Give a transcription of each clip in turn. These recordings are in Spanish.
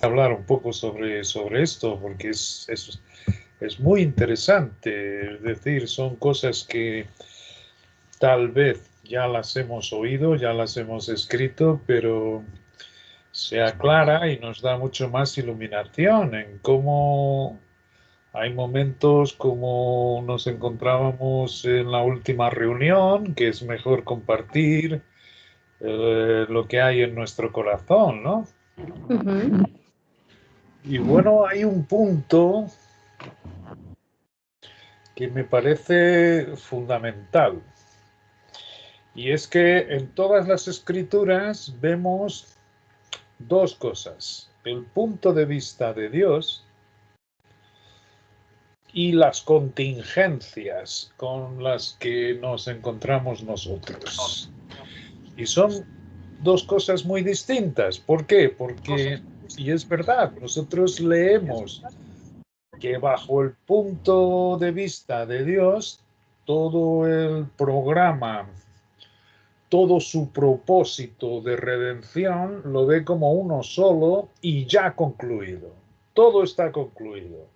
hablar un poco sobre esto, porque es muy interesante. Es decir, son cosas que tal vez ya las hemos oído, ya las hemos escrito, pero se aclara y nos da mucho más iluminación en cómo hay momentos como nos encontrábamos en la última reunión, que es mejor compartir lo que hay en nuestro corazón, ¿no? Ujú. Y bueno, hay un punto que me parece fundamental, y es que en todas las escrituras vemos dos cosas: el punto de vista de Dios y las contingencias con las que nos encontramos nosotros. Y son dos cosas muy distintas. ¿Por qué? Porque, y es verdad, nosotros leemos que bajo el punto de vista de Dios, todo el programa, todo su propósito de redención lo ve como uno solo y ya concluido. Todo está concluido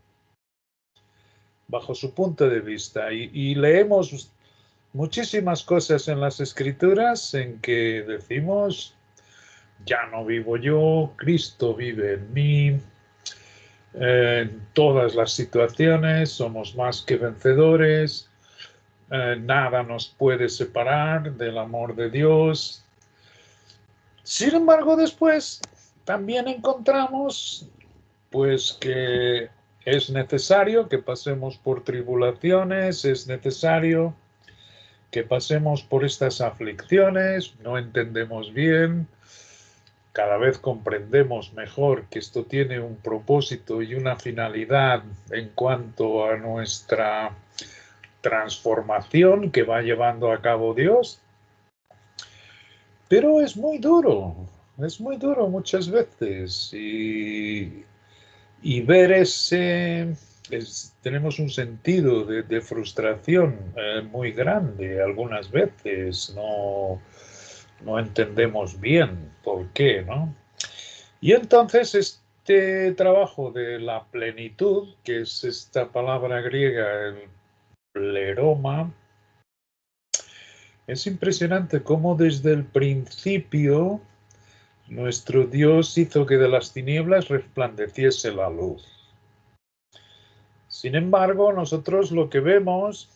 bajo su punto de vista. Y leemos muchísimas cosas en las escrituras en que decimos, ya no vivo yo, Cristo vive en mí. En todas las situaciones somos más que vencedores. Nada nos puede separar del amor de Dios. Sin embargo, después también encontramos pues que es necesario que pasemos por tribulaciones, es necesario que pasemos por estas aflicciones, no entendemos bien, cada vez comprendemos mejor que esto tiene un propósito y una finalidad en cuanto a nuestra transformación que va llevando a cabo Dios, pero es muy duro muchas veces y ver tenemos un sentido de frustración muy grande algunas veces, no entendemos bien por qué, ¿no? Y entonces este trabajo de la plenitud, que es esta palabra griega, el pleroma, es impresionante cómo desde el principio nuestro Dios hizo que de las tinieblas resplandeciese la luz. Sin embargo, nosotros lo que vemos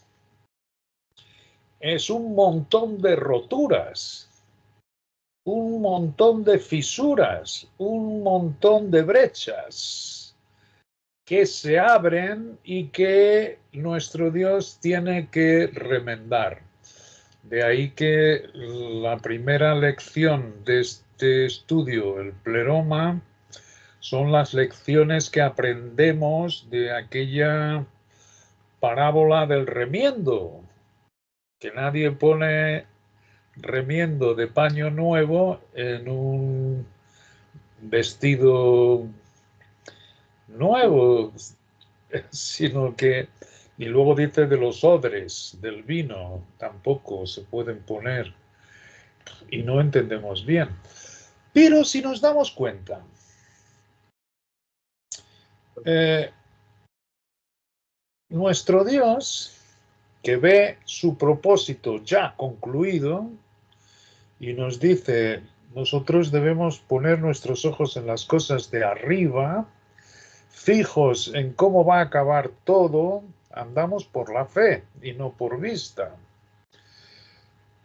es un montón de roturas, un montón de fisuras, un montón de brechas que se abren y que nuestro Dios tiene que remendar. De ahí que la primera lección de este estudio, el pleroma, son las lecciones que aprendemos de aquella parábola del remiendo, que nadie pone remiendo de paño nuevo en un vestido nuevo, sino que, y luego dice de los odres, del vino, tampoco se pueden poner y no entendemos bien. Pero si nos damos cuenta, eh, nuestro Dios, que ve su propósito ya concluido, y nos dice, nosotros debemos poner nuestros ojos en las cosas de arriba, fijos en cómo va a acabar todo, andamos por la fe y no por vista.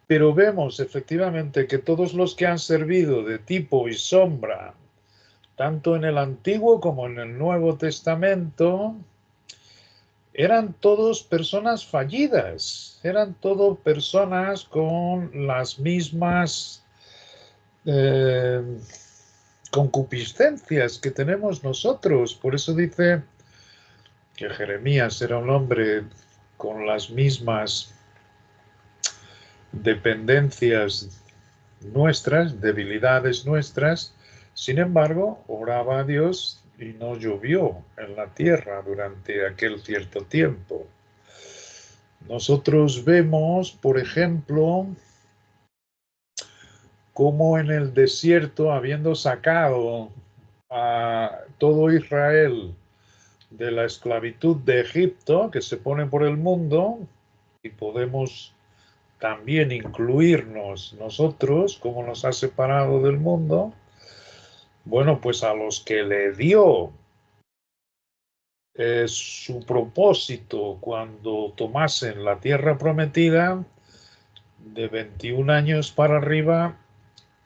Pero vemos efectivamente que todos los que han servido de tipo y sombra, tanto en el Antiguo como en el Nuevo Testamento, eran todos personas fallidas, eran todo personas con las mismas eh, concupiscencias que tenemos nosotros. Por eso dice que Jeremías era un hombre con las mismas dependencias nuestras, debilidades nuestras. Sin embargo, oraba a Dios y no llovió en la tierra durante aquel cierto tiempo. Nosotros vemos, por ejemplo, cómo en el desierto, habiendo sacado a todo Israel de la esclavitud de Egipto, que se pone por el mundo, y podemos también incluirnos nosotros, como nos ha separado del mundo, bueno, pues a los que le dio su propósito cuando tomasen la tierra prometida, de 21 años para arriba,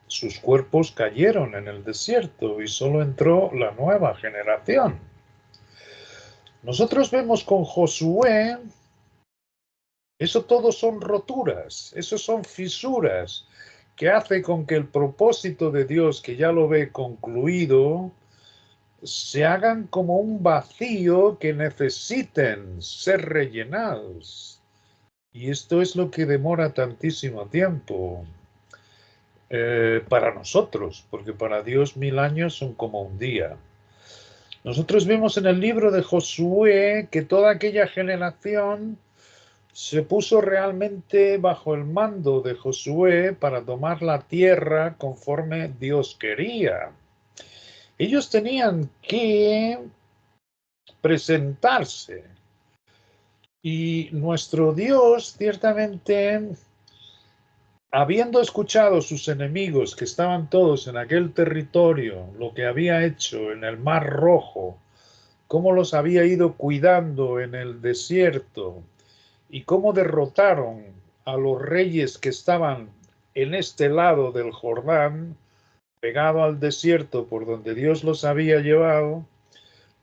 sus cuerpos cayeron en el desierto y solo entró la nueva generación. Nosotros vemos con Josué, eso todo son roturas, eso son fisuras que hace con que el propósito de Dios, que ya lo ve concluido, se hagan como un vacío que necesiten ser rellenados. Y esto es lo que demora tantísimo tiempo para nosotros, porque para Dios 1000 años son como un día. Nosotros vemos en el libro de Josué que toda aquella generación se puso realmente bajo el mando de Josué para tomar la tierra conforme Dios quería. Ellos tenían que presentarse y nuestro Dios ciertamente, habiendo escuchado sus enemigos que estaban todos en aquel territorio, lo que había hecho en el Mar Rojo, cómo los había ido cuidando en el desierto y cómo derrotaron a los reyes que estaban en este lado del Jordán, pegado al desierto por donde Dios los había llevado,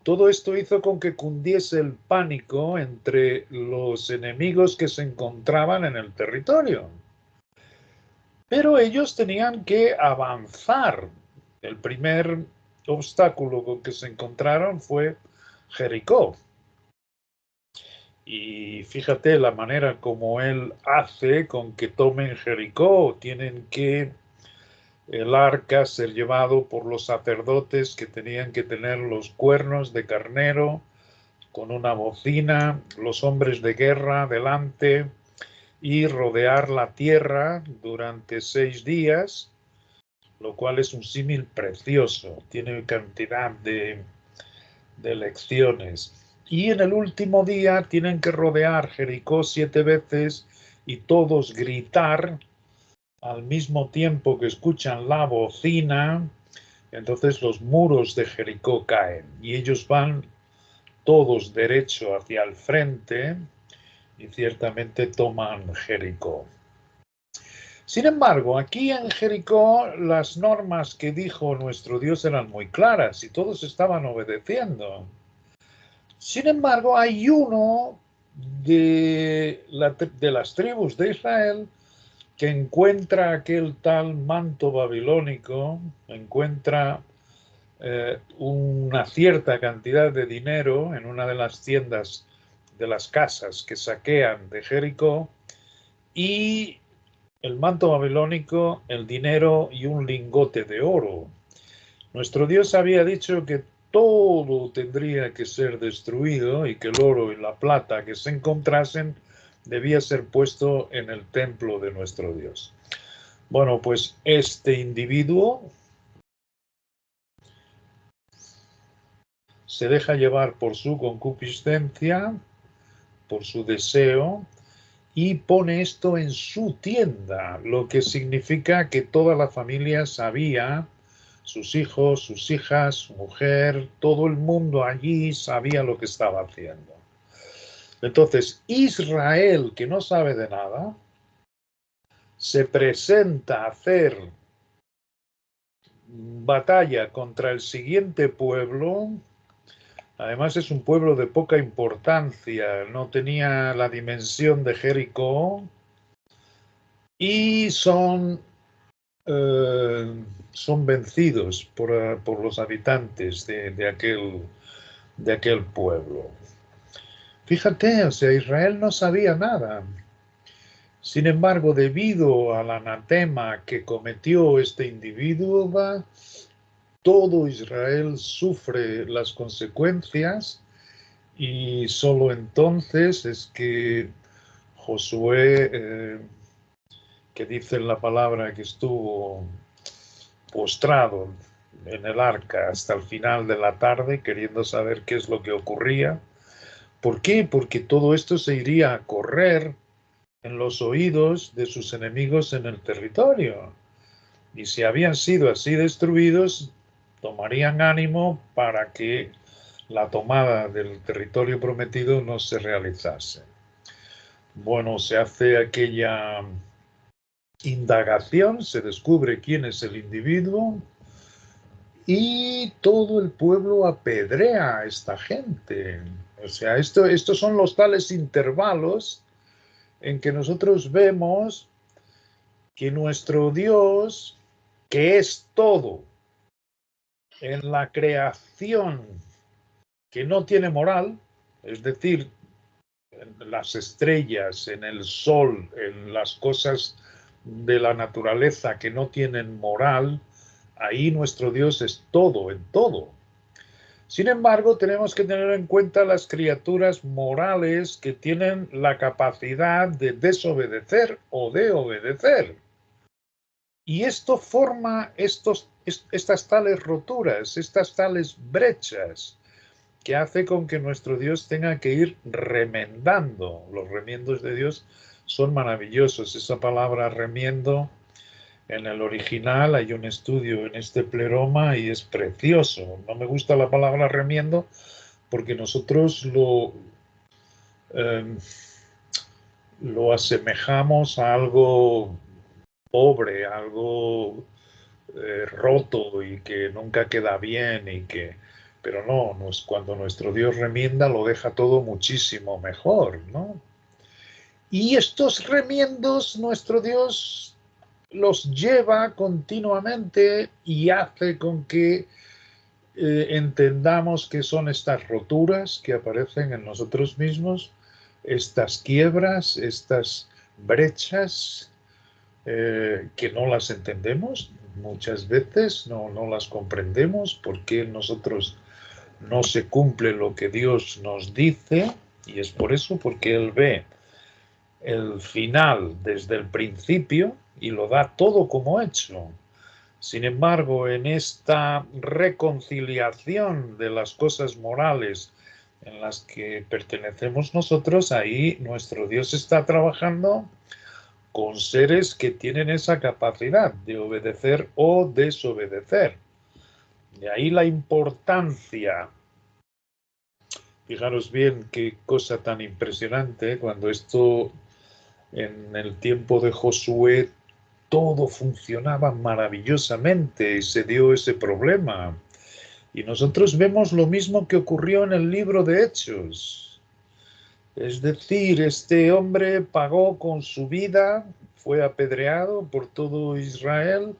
todo esto hizo con que cundiese el pánico entre los enemigos que se encontraban en el territorio. Pero ellos tenían que avanzar. El primer obstáculo con que se encontraron fue Jericó. Y fíjate la manera como él hace con que tomen Jericó. Tienen que el arca ser llevado por los sacerdotes que tenían que tener los cuernos de carnero con una bocina, los hombres de guerra delante y rodear la tierra durante 6 días, lo cual es un símil precioso. Tiene cantidad de lecciones. Y en el último día tienen que rodear Jericó 7 veces y todos gritar al mismo tiempo que escuchan la bocina. Entonces los muros de Jericó caen y ellos van todos derecho hacia el frente y ciertamente toman Jericó. Sin embargo, aquí en Jericó las normas que dijo nuestro Dios eran muy claras y todos estaban obedeciendo. Sin embargo, hay uno de las tribus de Israel que encuentra aquel tal manto babilónico, encuentra una cierta cantidad de dinero en una de las tiendas de las casas que saquean de Jericó, y el manto babilónico, el dinero y un lingote de oro. Nuestro Dios había dicho que todo tendría que ser destruido y que el oro y la plata que se encontrasen debía ser puesto en el templo de nuestro Dios. Bueno, pues este individuo se deja llevar por su concupiscencia, por su deseo, y pone esto en su tienda, lo que significa que toda la familia sabía, sus hijos, sus hijas, su mujer, todo el mundo allí sabía lo que estaba haciendo. Entonces, Israel, que no sabe de nada, se presenta a hacer batalla contra el siguiente pueblo. Además es un pueblo de poca importancia, no tenía la dimensión de Jericó y son vencidos por los habitantes de aquel pueblo. Fíjate, o sea, Israel no sabía nada. Sin embargo, debido al anatema que cometió este individuo, todo Israel sufre las consecuencias y solo entonces es que Josué, que dice en la palabra que estuvo postrado en el arca hasta el final de la tarde, queriendo saber qué es lo que ocurría. ¿Por qué? Porque todo esto se iría a correr en los oídos de sus enemigos en el territorio. Y si habían sido así destruidos, tomarían ánimo para que la tomada del territorio prometido no se realizase. Bueno, se hace aquella indagación, se descubre quién es el individuo y todo el pueblo apedrea a esta gente. O sea, estos son los tales intervalos en que nosotros vemos que nuestro Dios, que es todo, en la creación que no tiene moral, es decir, en las estrellas, en el sol, en las cosas de la naturaleza que no tienen moral, ahí nuestro Dios es todo, en todo. Sin embargo, tenemos que tener en cuenta las criaturas morales que tienen la capacidad de desobedecer o de obedecer. Y esto forma estas tales roturas, estas tales brechas, que hace con que nuestro Dios tenga que ir remendando. Los remiendos de Dios son maravillosos. Esa palabra remiendo, en el original hay un estudio en este pleroma y es precioso. No me gusta la palabra remiendo porque nosotros lo asemejamos a algo pobre, algo roto y que nunca queda bien pero no, cuando nuestro Dios remienda lo deja todo muchísimo mejor, ¿no? Y estos remiendos nuestro Dios los lleva continuamente y hace con que entendamos que son estas roturas que aparecen en nosotros mismos, estas quiebras, estas brechas que no las entendemos muchas veces, no las comprendemos, porque en nosotros no se cumple lo que Dios nos dice, y es por eso, porque Él ve el final desde el principio y lo da todo como hecho. Sin embargo, en esta reconciliación de las cosas morales en las que pertenecemos nosotros, ahí nuestro Dios está trabajando con seres que tienen esa capacidad de obedecer o desobedecer. De ahí la importancia. Fijaros bien qué cosa tan impresionante cuando esto en el tiempo de Josué todo funcionaba maravillosamente y se dio ese problema. Y nosotros vemos lo mismo que ocurrió en el libro de Hechos. Es decir, este hombre pagó con su vida, fue apedreado por todo Israel.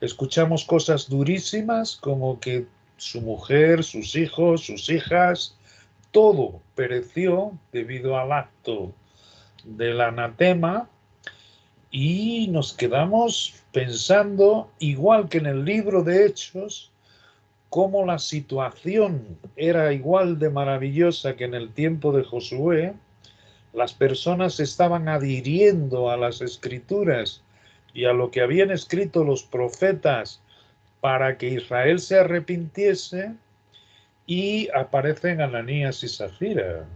Escuchamos cosas durísimas como que su mujer, sus hijos, sus hijas, todo pereció debido al acto del anatema y nos quedamos pensando, igual que en el libro de Hechos, cómo la situación era igual de maravillosa que en el tiempo de Josué. Las personas estaban adhiriendo a las escrituras y a lo que habían escrito los profetas para que Israel se arrepintiese, y aparecen Ananías y Zafira.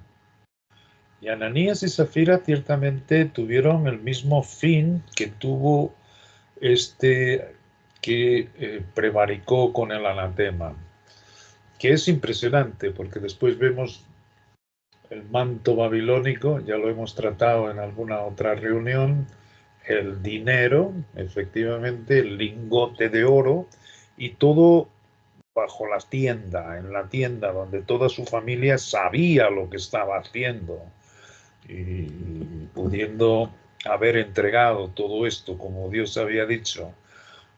Y Ananías y Zafira ciertamente tuvieron el mismo fin que tuvo este que prevaricó con el anatema, que es impresionante porque después vemos el manto babilónico, ya lo hemos tratado en alguna otra reunión, el dinero, efectivamente, el lingote de oro y todo bajo la tienda, en la tienda donde toda su familia sabía lo que estaba haciendo y pudiendo haber entregado todo esto como Dios había dicho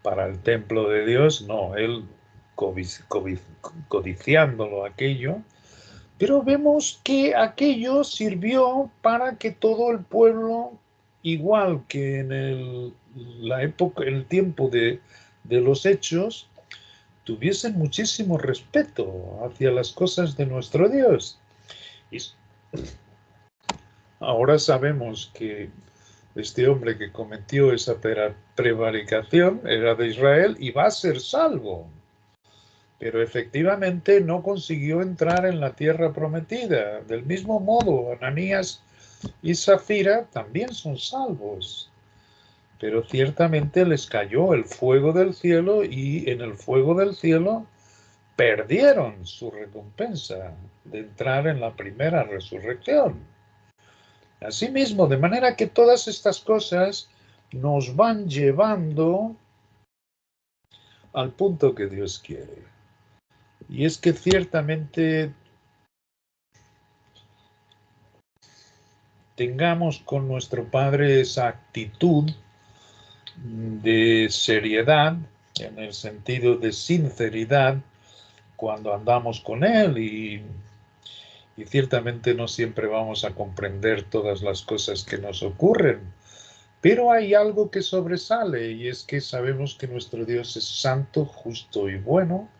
para el templo de Dios, no, él codiciándolo aquello, pero vemos que aquello sirvió para que todo el pueblo, igual que en la época, el tiempo de los hechos, tuviesen muchísimo respeto hacia las cosas de nuestro Dios. Y ahora sabemos que este hombre que cometió esa prevaricación era de Israel y va a ser salvo. pero efectivamente no consiguió entrar en la tierra prometida. Del mismo modo, Ananías y Zafira también son salvos, pero ciertamente les cayó el fuego del cielo y en el fuego del cielo perdieron su recompensa de entrar en la primera resurrección. Asimismo, de manera que todas estas cosas nos van llevando al punto que Dios quiere. Y es que ciertamente tengamos con nuestro Padre esa actitud de seriedad, en el sentido de sinceridad, cuando andamos con Él y ciertamente no siempre vamos a comprender todas las cosas que nos ocurren, pero hay algo que sobresale y es que sabemos que nuestro Dios es santo, justo y bueno,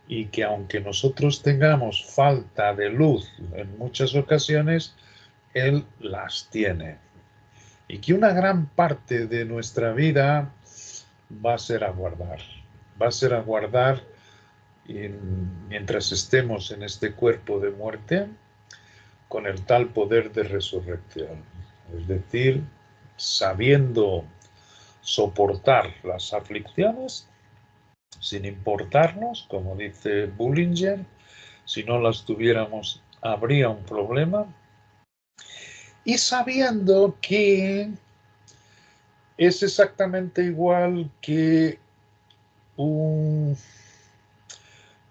y que aunque nosotros tengamos falta de luz en muchas ocasiones, Él las tiene. Y que una gran parte de nuestra vida va a ser aguardar. Va a ser aguardar mientras estemos en este cuerpo de muerte con el tal poder de resurrección. Es decir, sabiendo soportar las aflicciones sin importarnos, como dice Bullinger, si no las tuviéramos habría un problema, y sabiendo que es exactamente igual que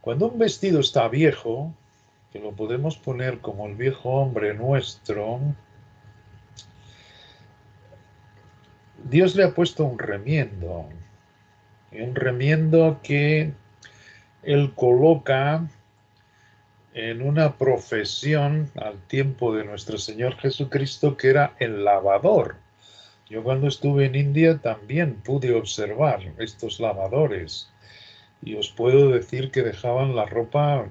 cuando un vestido está viejo, que lo podemos poner como el viejo hombre nuestro, Dios le ha puesto un remiendo que Él coloca en una profesión al tiempo de nuestro Señor Jesucristo que era el lavador. Yo cuando estuve en India también pude observar estos lavadores y os puedo decir que dejaban la ropa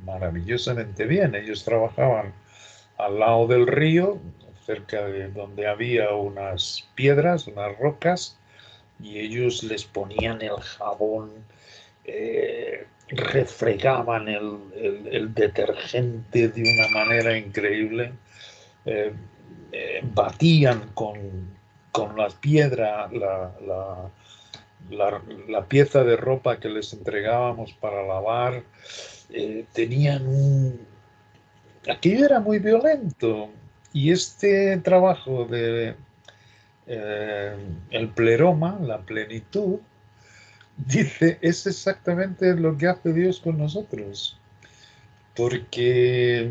maravillosamente bien. Ellos trabajaban al lado del río, cerca de donde había unas piedras, unas rocas, y ellos les ponían el jabón, refregaban el detergente de una manera increíble, eh, batían con la piedra la pieza de ropa que les entregábamos para lavar, tenían aquello era muy violento y este trabajo de el pleroma, la plenitud, dice, es exactamente lo que hace Dios con nosotros, porque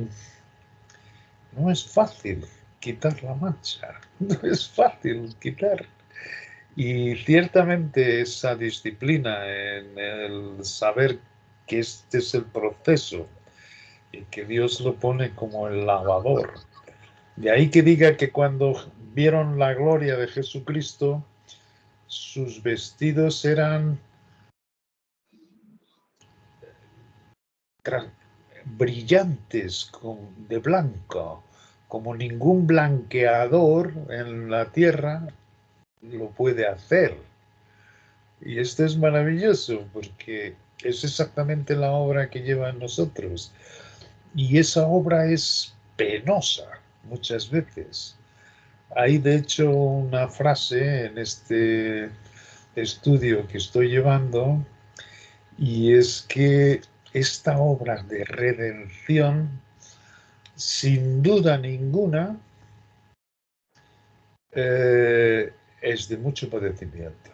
no es fácil quitar la mancha, no es fácil quitar. Y ciertamente esa disciplina en el saber que este es el proceso y que Dios lo pone como el lavador. De ahí que diga que cuando vieron la gloria de Jesucristo, sus vestidos eran brillantes de blanco, como ningún blanqueador en la tierra lo puede hacer. Y esto es maravilloso porque es exactamente la obra que lleva en nosotros. Y esa obra es penosa muchas veces. Hay de hecho una frase en este estudio que estoy llevando y es que esta obra de redención, sin duda ninguna, es de mucho padecimiento,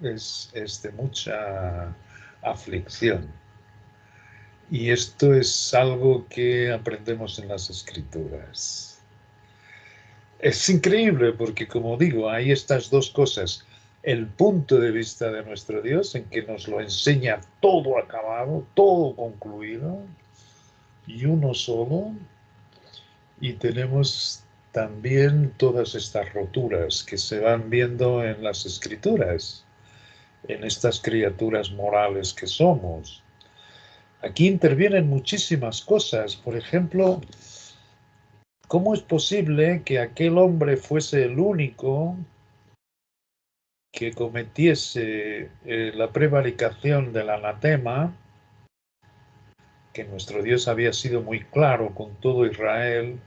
es de mucha aflicción. Y esto es algo que aprendemos en las Escrituras. Es increíble porque, como digo, hay estas dos cosas. El punto de vista de nuestro Dios, en que nos lo enseña todo acabado, todo concluido, y uno solo. Y tenemos también todas estas roturas que se van viendo en las Escrituras, en estas criaturas morales que somos. Aquí intervienen muchísimas cosas. Por ejemplo, ¿cómo es posible que aquel hombre fuese el único que cometiese la prevaricación del anatema, que nuestro Dios había sido muy claro con todo Israel,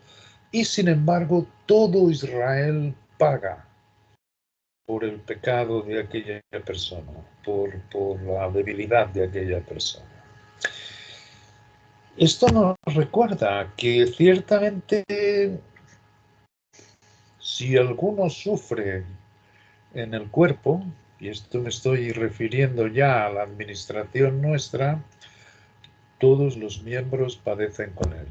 y sin embargo todo Israel paga por el pecado de aquella persona, por la debilidad de aquella persona. Esto nos recuerda que ciertamente si alguno sufre en el cuerpo, y esto me estoy refiriendo ya a la administración nuestra, todos los miembros padecen con él.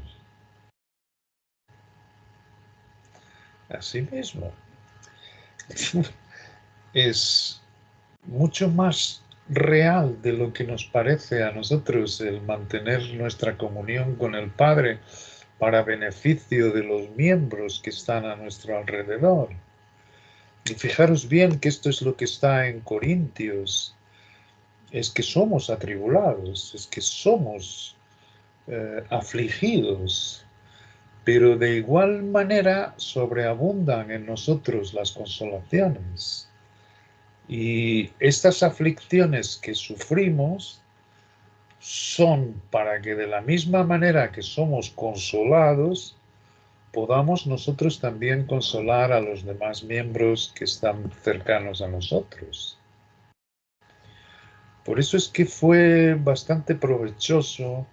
Asimismo, es mucho más real de lo que nos parece a nosotros el mantener nuestra comunión con el Padre para beneficio de los miembros que están a nuestro alrededor. Y fijaros bien que esto es lo que está en Corintios, es que somos atribulados, es que somos afligidos, pero de igual manera sobreabundan en nosotros las consolaciones. Y estas aflicciones que sufrimos son para que de la misma manera que somos consolados, podamos nosotros también consolar a los demás miembros que están cercanos a nosotros. Por eso es que fue bastante provechoso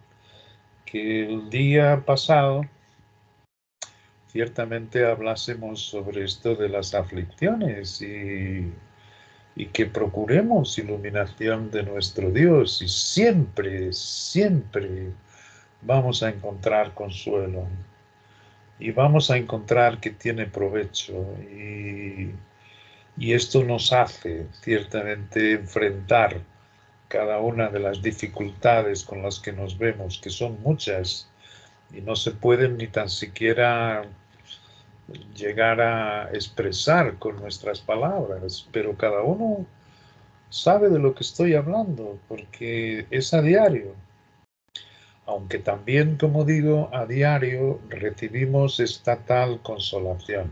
que el día pasado ciertamente hablásemos sobre esto de las aflicciones y que procuremos iluminación de nuestro Dios y siempre, siempre vamos a encontrar consuelo y vamos a encontrar que tiene provecho y esto nos hace ciertamente enfrentar cada una de las dificultades con las que nos vemos, que son muchas y no se pueden ni tan siquiera llegar a expresar con nuestras palabras, pero cada uno sabe de lo que estoy hablando, porque es a diario. Aunque también, como digo, a diario recibimos esta tal consolación,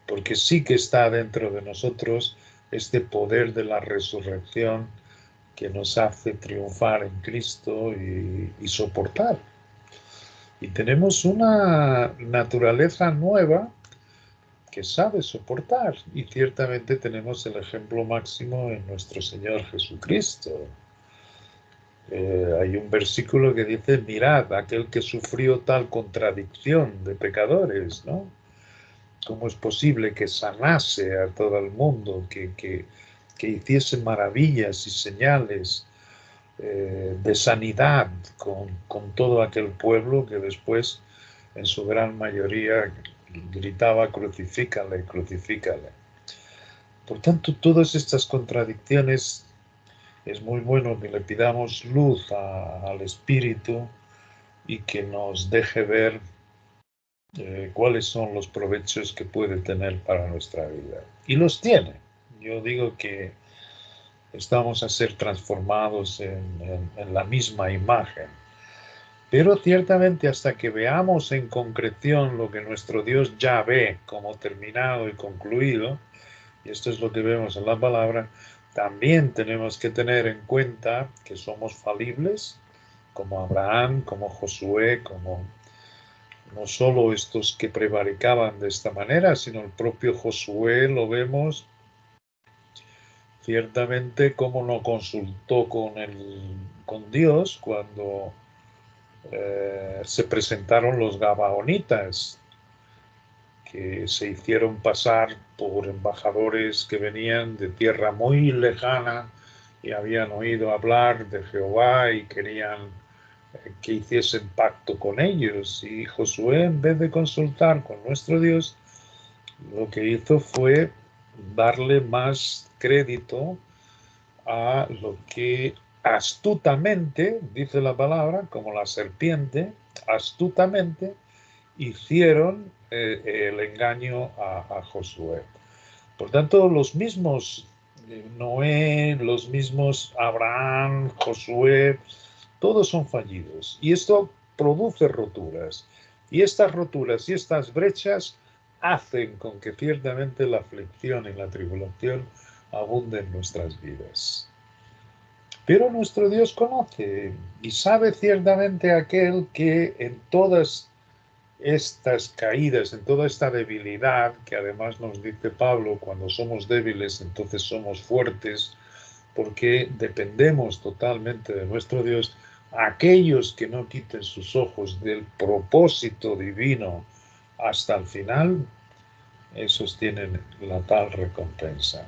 porque sí que está dentro de nosotros este poder de la resurrección que nos hace triunfar en Cristo y soportar. Y tenemos una naturaleza nueva que sabe soportar. Y ciertamente tenemos el ejemplo máximo en nuestro Señor Jesucristo. Hay un versículo que dice, mirad, aquel que sufrió tal contradicción de pecadores, ¿no? ¿Cómo es posible que sanase a todo el mundo, que hiciese maravillas y señales de sanidad con todo aquel pueblo que después, en su gran mayoría, gritaba, crucifícale, crucifícale? Por tanto, todas estas contradicciones es muy bueno que le pidamos luz al Espíritu y que nos deje ver cuáles son los provechos que puede tener para nuestra vida. Y los tiene. Yo digo que estamos a ser transformados en la misma imagen. Pero ciertamente hasta que veamos en concreción lo que nuestro Dios ya ve como terminado y concluido, y esto es lo que vemos en la palabra, también tenemos que tener en cuenta que somos falibles, como Abraham, como Josué, como no solo estos que prevaricaban de esta manera, sino el propio Josué lo vemos ciertamente como no consultó con Dios cuando se presentaron los gabaonitas, que se hicieron pasar por embajadores que venían de tierra muy lejana y habían oído hablar de Jehová y querían que hiciesen pacto con ellos. Y Josué, en vez de consultar con nuestro Dios, lo que hizo fue darle más crédito a lo que astutamente, dice la palabra, como la serpiente, astutamente hicieron el engaño a Josué. Por tanto, los mismos Noé, los mismos Abraham, Josué, todos son fallidos. Y esto produce roturas. Y estas roturas y estas brechas hacen con que ciertamente la aflicción y la tribulación abunde en nuestras vidas. Pero nuestro Dios conoce y sabe ciertamente aquel que en todas estas caídas, en toda esta debilidad, que además nos dice Pablo, cuando somos débiles, entonces somos fuertes, porque dependemos totalmente de nuestro Dios, aquellos que no quiten sus ojos del propósito divino hasta el final, esos tienen la tal recompensa.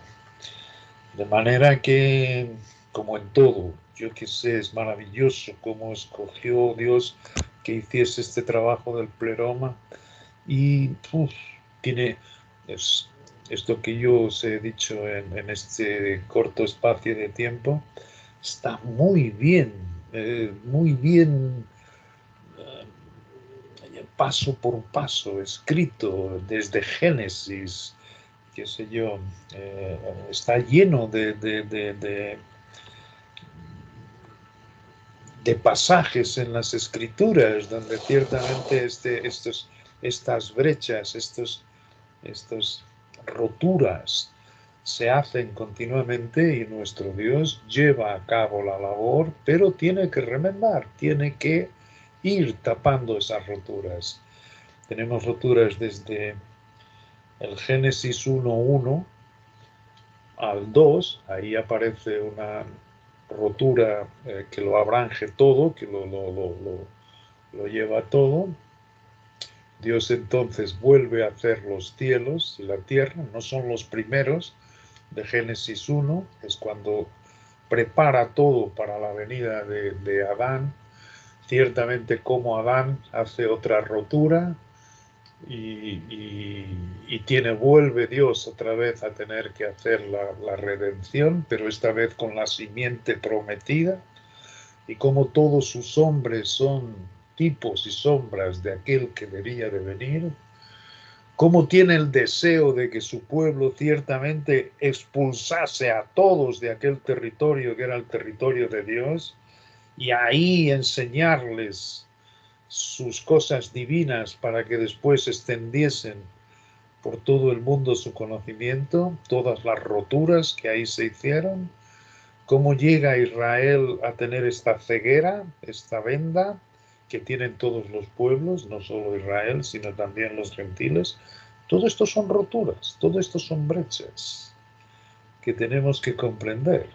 De manera que, como en todo, yo que sé, es maravilloso cómo escogió Dios que hiciese este trabajo del pleroma y tiene esto que yo os he dicho en este corto espacio de tiempo, está muy bien, paso por paso, escrito desde Génesis, qué sé yo, está lleno de pasajes en las escrituras donde ciertamente estas brechas, estas roturas se hacen continuamente y nuestro Dios lleva a cabo la labor, pero tiene que remendar, tiene que ir tapando esas roturas. Tenemos roturas desde el Génesis 1:1 al 2, ahí aparece una rotura que lo abranje todo, que lo lleva todo. Dios entonces vuelve a hacer los cielos y la tierra, no son los primeros de Génesis 1, es cuando prepara todo para la venida de Adán, ciertamente como Adán hace otra rotura vuelve Dios otra vez a tener que hacer la redención, pero esta vez con la simiente prometida, y como todos sus hombres son tipos y sombras de aquel que debía de venir, cómo tiene el deseo de que su pueblo ciertamente expulsase a todos de aquel territorio que era el territorio de Dios, y ahí enseñarles sus cosas divinas para que después extendiesen por todo el mundo su conocimiento, todas las roturas que ahí se hicieron, cómo llega Israel a tener esta ceguera, esta venda que tienen todos los pueblos, no solo Israel, sino también los gentiles. Todo esto son roturas, todo esto son brechas que tenemos que comprender.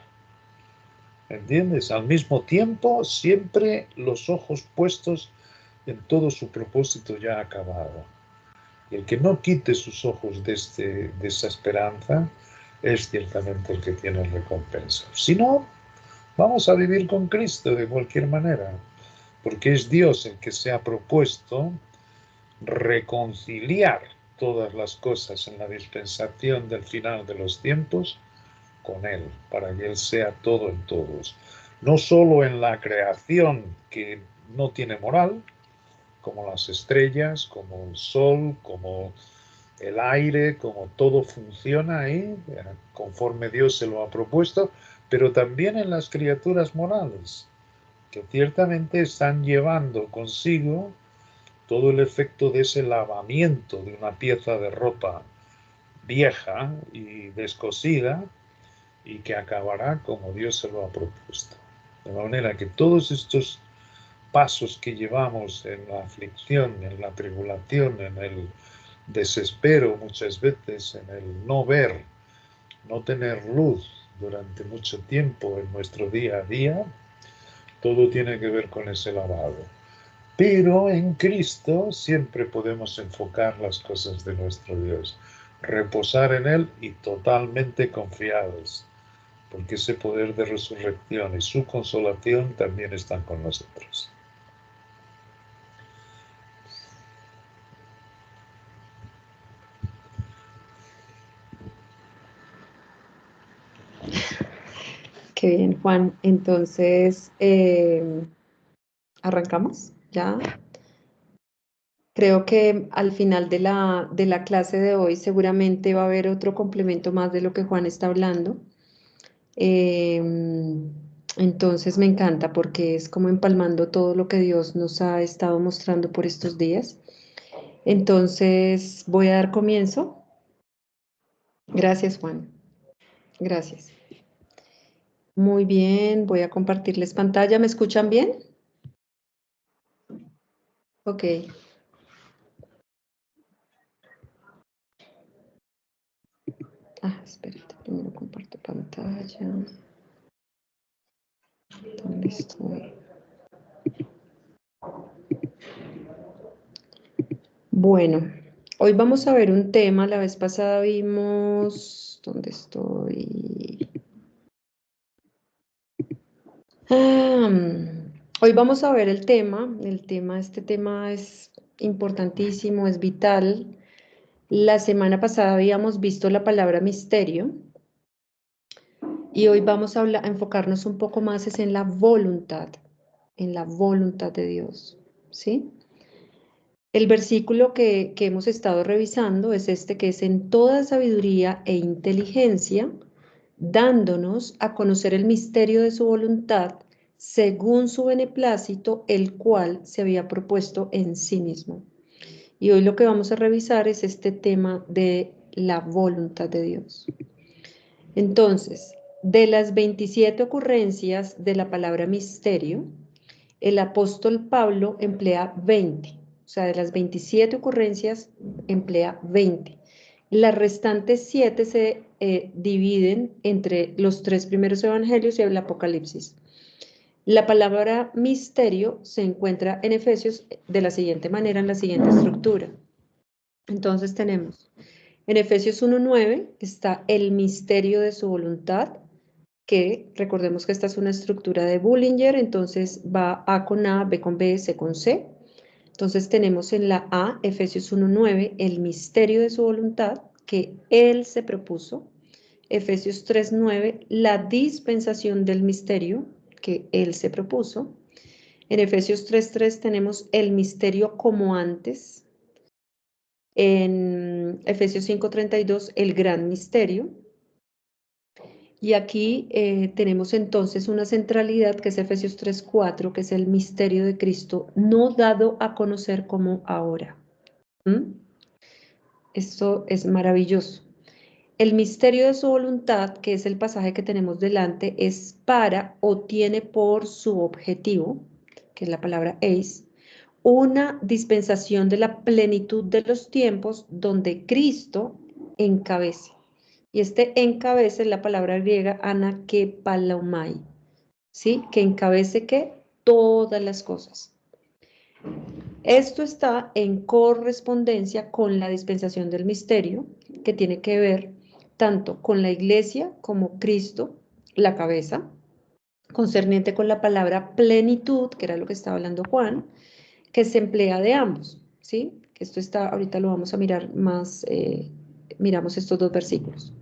¿Entiendes? Al mismo tiempo, siempre los ojos puestos en todo su propósito ya acabado. Y el que no quite sus ojos de esa esperanza es ciertamente el que tiene recompensa. Si no, vamos a vivir con Cristo de cualquier manera, porque es Dios el que se ha propuesto reconciliar todas las cosas en la dispensación del final de los tiempos con Él, para que Él sea todo en todos. No solo en la creación que no tiene moral, como las estrellas, como el sol, como el aire, como todo funciona ahí, conforme Dios se lo ha propuesto, pero también en las criaturas morales, que ciertamente están llevando consigo todo el efecto de ese lavamiento de una pieza de ropa vieja y descosida, y que acabará como Dios se lo ha propuesto. De manera que todos estos pasos que llevamos en la aflicción, en la tribulación, en el desespero muchas veces, en el no ver, no tener luz durante mucho tiempo en nuestro día a día, todo tiene que ver con ese lavado. Pero en Cristo siempre podemos enfocar las cosas de nuestro Dios, reposar en Él y totalmente confiados, porque ese poder de resurrección y su consolación también están con nosotros. Qué bien, Juan. Entonces, ¿arrancamos? ¿Ya? Creo que al final de la clase de hoy seguramente va a haber otro complemento más de lo que Juan está hablando. Entonces me encanta porque es como empalmando todo lo que Dios nos ha estado mostrando por estos días. Entonces voy a dar comienzo. Gracias, Juan. Gracias. Muy bien, voy a compartirles pantalla. ¿Me escuchan bien? Ok. Espérate, primero comparto pantalla. ¿Dónde estoy? Bueno, hoy vamos a ver un tema. La vez pasada vimos... ¿Dónde estoy? Hoy vamos a ver el tema. Este tema es importantísimo, es vital. La semana pasada habíamos visto la palabra misterio y hoy vamos a enfocarnos un poco más es en la voluntad de Dios, ¿sí? El versículo que hemos estado revisando es este que es en toda sabiduría e inteligencia, dándonos a conocer el misterio de su voluntad según su beneplácito, el cual se había propuesto en sí mismo. Y hoy lo que vamos a revisar es este tema de la voluntad de Dios. Entonces, de las 27 ocurrencias de la palabra misterio, el apóstol Pablo emplea 20. O sea, de las 27 ocurrencias emplea 20. Las restantes 7 se dividen entre los 3 primeros evangelios y el Apocalipsis. La palabra misterio se encuentra en Efesios de la siguiente manera, en la siguiente estructura. Entonces tenemos, en Efesios 1:9 está el misterio de su voluntad, que recordemos que esta es una estructura de Bullinger, entonces va A con A, B con B, C con C. Entonces tenemos en la A, Efesios 1:9, el misterio de su voluntad, que Él se propuso. Efesios 3:9, la dispensación del misterio, que Él se propuso. En Efesios 3:3 tenemos el misterio como antes. En Efesios 5:32, el gran misterio. Y aquí tenemos entonces una centralidad que es Efesios 3:4, que es el misterio de Cristo, no dado a conocer como ahora. Esto es maravilloso. El misterio de su voluntad, que es el pasaje que tenemos delante, es para o tiene por su objetivo, que es la palabra eis, una dispensación de la plenitud de los tiempos donde Cristo encabece. Y este encabece es la palabra griega anakepalaumai, ¿sí? Que encabece ¿qué? Todas las cosas. Esto está en correspondencia con la dispensación del misterio, que tiene que ver tanto con la iglesia como Cristo, la cabeza, concerniente con la palabra plenitud, que era lo que estaba hablando Juan, que se emplea de ambos, ¿sí? Que esto está, ahorita lo vamos a mirar más, miramos estos dos versículos.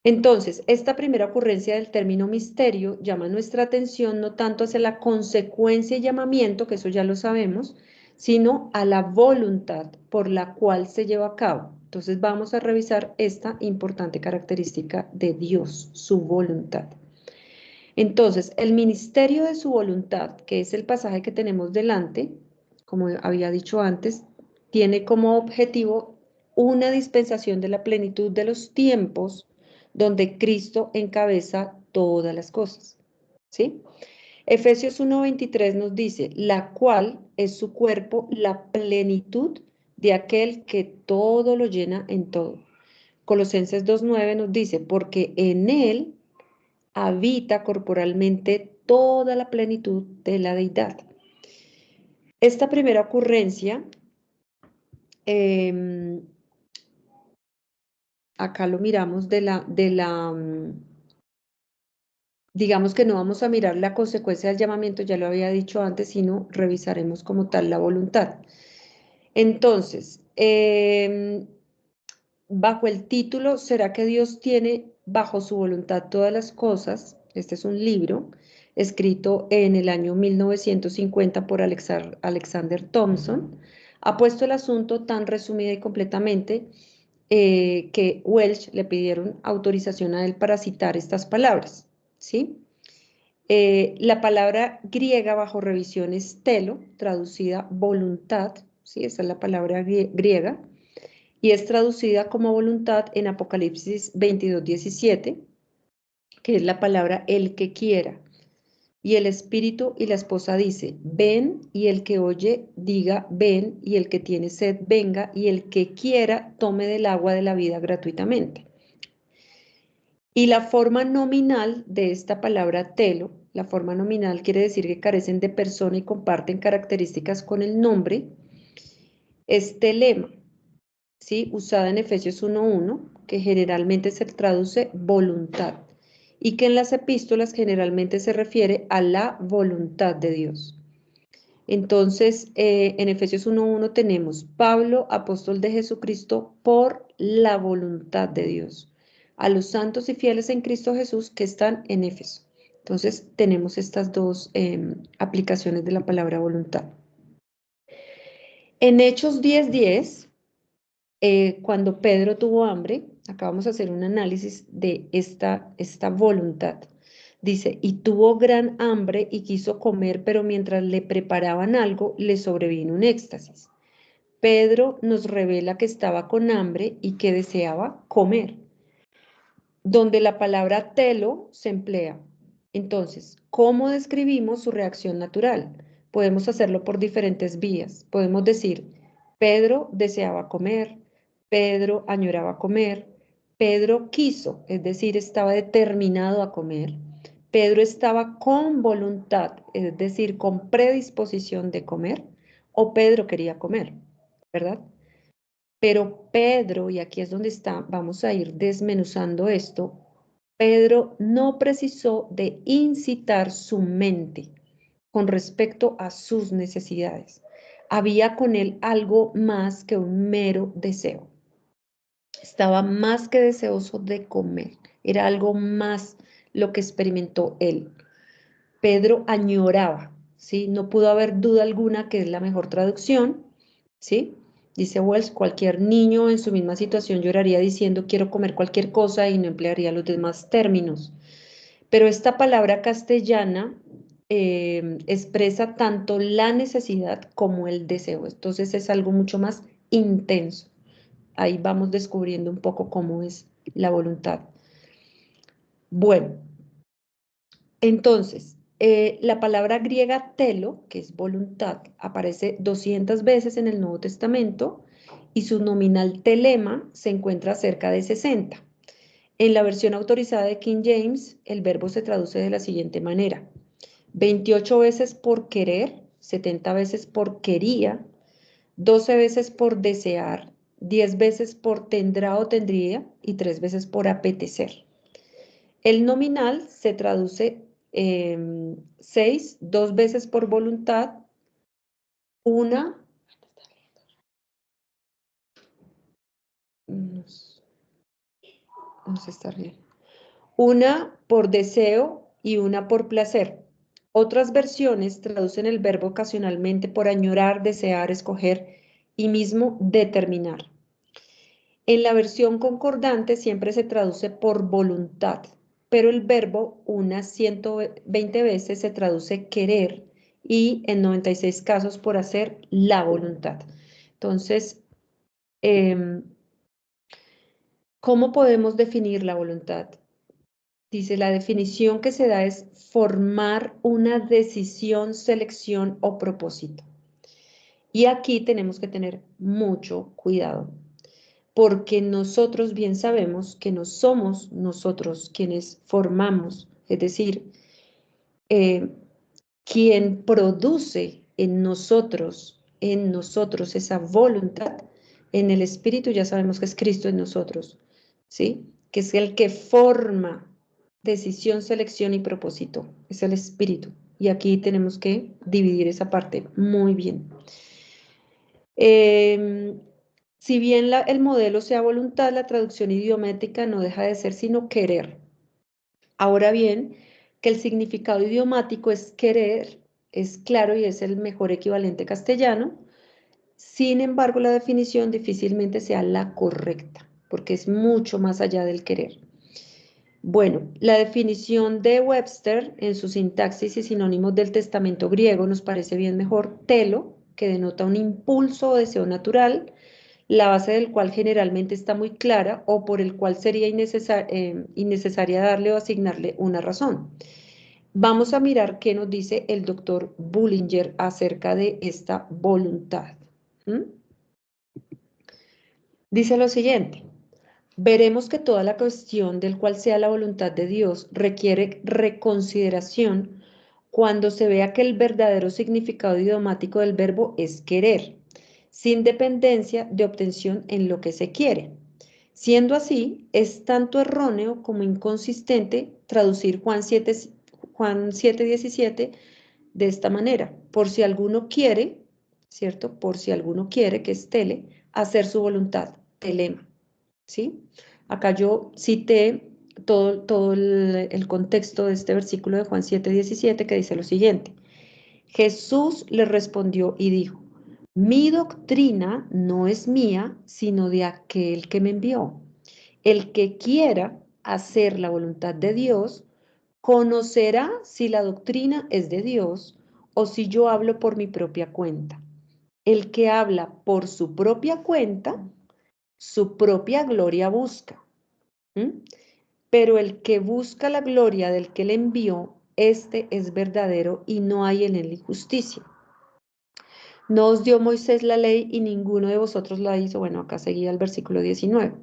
Entonces, esta primera ocurrencia del término misterio llama nuestra atención no tanto hacia la consecuencia y llamamiento, que eso ya lo sabemos, sino a la voluntad por la cual se lleva a cabo. Entonces vamos a revisar esta importante característica de Dios, su voluntad. Entonces, el ministerio de su voluntad, que es el pasaje que tenemos delante, como había dicho antes, tiene como objetivo una dispensación de la plenitud de los tiempos donde Cristo encabeza todas las cosas, ¿sí? Efesios 1:23 nos dice, la cual es su cuerpo, la plenitud de aquel que todo lo llena en todo. Colosenses 2:9 nos dice, porque en él habita corporalmente toda la plenitud de la deidad. Esta primera ocurrencia, acá lo miramos digamos que no vamos a mirar la consecuencia del llamamiento, ya lo había dicho antes, sino revisaremos como tal la voluntad. Entonces, bajo el título, ¿será que Dios tiene bajo su voluntad todas las cosas? Este es un libro escrito en el año 1950 por Alexander Thompson. Ha puesto el asunto tan resumida y completamente que Welch le pidieron autorización a él para citar estas palabras, ¿sí? La palabra griega bajo revisión es telo, traducida voluntad, ¿sí? Esa es la palabra griega. y es traducida como voluntad en Apocalipsis 22:17, que es la palabra el que quiera. Y el espíritu y la esposa dice, ven, y el que oye diga, ven, y el que tiene sed venga, y el que quiera tome del agua de la vida gratuitamente. Y la forma nominal de esta palabra telo, la forma nominal quiere decir que carecen de persona y comparten características con el nombre, es telema, ¿sí? Usada en Efesios 1:1, que generalmente se traduce voluntad, y que en las epístolas generalmente se refiere a la voluntad de Dios. Entonces, en Efesios 1:1 tenemos Pablo, apóstol de Jesucristo, por la voluntad de Dios, a los santos y fieles en Cristo Jesús que están en Éfeso. Entonces, tenemos estas dos aplicaciones de la palabra voluntad. En Hechos 10:10, cuando Pedro tuvo hambre, acá vamos a hacer un análisis de esta voluntad. Dice, y tuvo gran hambre y quiso comer, pero mientras le preparaban algo, le sobrevino un éxtasis. Pedro nos revela que estaba con hambre y que deseaba comer, donde la palabra telo se emplea. Entonces, ¿cómo describimos su reacción natural? Podemos hacerlo por diferentes vías. Podemos decir, Pedro deseaba comer, Pedro añoraba comer, Pedro quiso, es decir, estaba determinado a comer, Pedro estaba con voluntad, es decir, con predisposición de comer, o Pedro quería comer, ¿verdad? Pero Pedro, y aquí es donde está, vamos a ir desmenuzando esto, Pedro no precisó de incitar su mente con respecto a sus necesidades. Había con él algo más que un mero deseo. Estaba más que deseoso de comer. Era algo más lo que experimentó él. Pedro añoraba, ¿sí? No pudo haber duda alguna que es la mejor traducción, ¿sí? Dice Wells, cualquier niño en su misma situación lloraría diciendo quiero comer cualquier cosa y no emplearía los demás términos. Pero esta palabra castellana expresa tanto la necesidad como el deseo. Entonces es algo mucho más intenso. Ahí vamos descubriendo un poco cómo es la voluntad. Bueno, entonces, la palabra griega telo, que es voluntad, aparece 200 veces en el Nuevo Testamento y su nominal telema se encuentra cerca de 60. En la versión autorizada de King James, el verbo se traduce de la siguiente manera: 28 veces por querer, 70 veces por quería, 12 veces por desear, 10 veces por tendrá o tendría y 3 veces por apetecer. El nominal se traduce 6, 2 veces por voluntad, una, no se está bien, una por deseo y una por placer. Otras versiones traducen el verbo ocasionalmente por añorar, desear, escoger y mismo determinar. En la versión concordante siempre se traduce por voluntad, pero el verbo unas 120 veces se traduce querer y en 96 casos por hacer la voluntad. Entonces, ¿cómo podemos definir la voluntad? Dice, la definición que se da es formar una decisión, selección o propósito. Y aquí tenemos que tener mucho cuidado, porque nosotros bien sabemos que no somos nosotros quienes formamos, es decir, quien produce en nosotros esa voluntad, en el Espíritu ya sabemos que es Cristo en nosotros, ¿sí? Que es el que forma decisión, selección y propósito, es el Espíritu. Y aquí tenemos que dividir esa parte muy bien. Si bien el modelo sea voluntad, la traducción idiomática no deja de ser sino querer. Ahora bien, que el significado idiomático es querer, es claro y es el mejor equivalente castellano. Sin embargo, la definición difícilmente sea la correcta, porque es mucho más allá del querer. Bueno, la definición de Webster en su sintaxis y sinónimos del testamento griego nos parece bien mejor. Telo, que denota un impulso o deseo natural. la base del cual generalmente está muy clara o por el cual sería innecesaria darle o asignarle una razón. Vamos a mirar qué nos dice el doctor Bullinger acerca de esta voluntad. Dice lo siguiente: veremos que toda la cuestión del cual sea la voluntad de Dios requiere reconsideración cuando se vea que el verdadero significado idiomático del verbo es querer, sin dependencia de obtención en lo que se quiere. Siendo así, es tanto erróneo como inconsistente traducir Juan 7:17 de esta manera: por si alguno quiere, ¿cierto? Por si alguno quiere, que es tele, hacer su voluntad, telema, ¿sí? Acá yo cité todo el contexto de este versículo de Juan 7:17 que dice lo siguiente: Jesús le respondió y dijo: mi doctrina no es mía, sino de aquel que me envió. El que quiera hacer la voluntad de Dios, conocerá si la doctrina es de Dios o si yo hablo por mi propia cuenta. El que habla por su propia cuenta, su propia gloria busca. Pero el que busca la gloria del que le envió, este es verdadero y no hay en él injusticia. No os dio Moisés la ley y ninguno de vosotros la hizo. Bueno, acá seguía el versículo 19.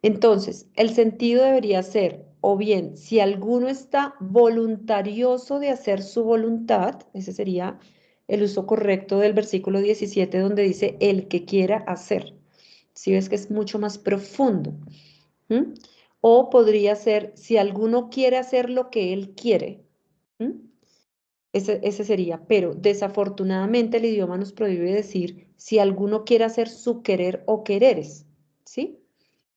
Entonces, el sentido debería ser, o bien, si alguno está voluntarioso de hacer su voluntad, ese sería el uso correcto del versículo 17, donde dice el que quiera hacer. Si ves que es mucho más profundo. O podría ser, si alguno quiere hacer lo que él quiere. Ese sería, pero desafortunadamente el idioma nos prohíbe decir si alguno quiere hacer su querer o quereres, ¿sí?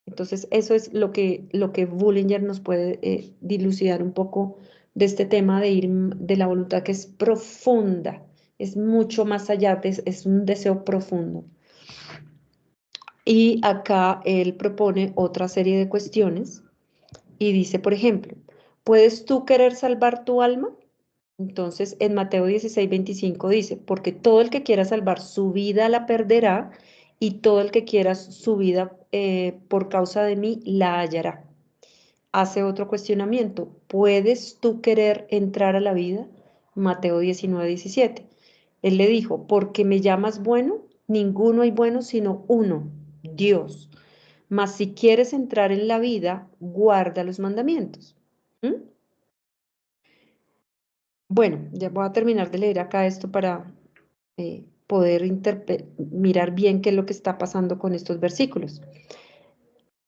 Entonces, eso es lo que Bullinger nos puede dilucidar un poco de este tema de la voluntad, que es profunda, es mucho más allá, es un deseo profundo. Y acá él propone otra serie de cuestiones y dice, por ejemplo, ¿puedes tú querer salvar tu alma? Entonces, en Mateo 16:25 dice, porque todo el que quiera salvar su vida la perderá, y todo el que quiera su vida por causa de mí la hallará. Hace otro cuestionamiento: ¿puedes tú querer entrar a la vida? Mateo 19:17. Él le dijo, porque me llamas bueno, ninguno hay bueno sino uno, Dios. Mas si quieres entrar en la vida, guarda los mandamientos. Bueno, ya voy a terminar de leer acá esto para poder mirar bien qué es lo que está pasando con estos versículos.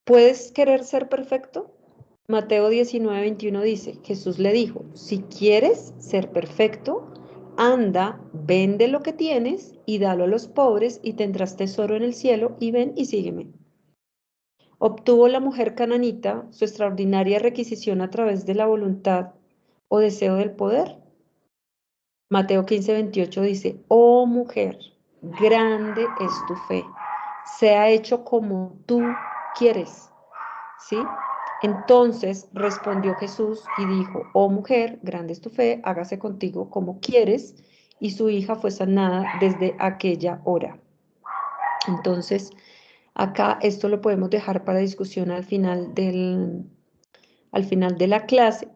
¿Puedes querer ser perfecto? Mateo 19:21 dice, Jesús le dijo, si quieres ser perfecto, anda, vende lo que tienes y dalo a los pobres y tendrás tesoro en el cielo, y ven y sígueme. ¿Obtuvo la mujer cananita su extraordinaria requisición a través de la voluntad o deseo del poder? Mateo 15:28 dice, oh mujer, grande es tu fe, sea hecho como tú quieres, ¿sí? Entonces respondió Jesús y dijo, oh mujer, grande es tu fe, hágase contigo como quieres, y su hija fue sanada desde aquella hora. Entonces, acá esto lo podemos dejar para discusión al final de la clase,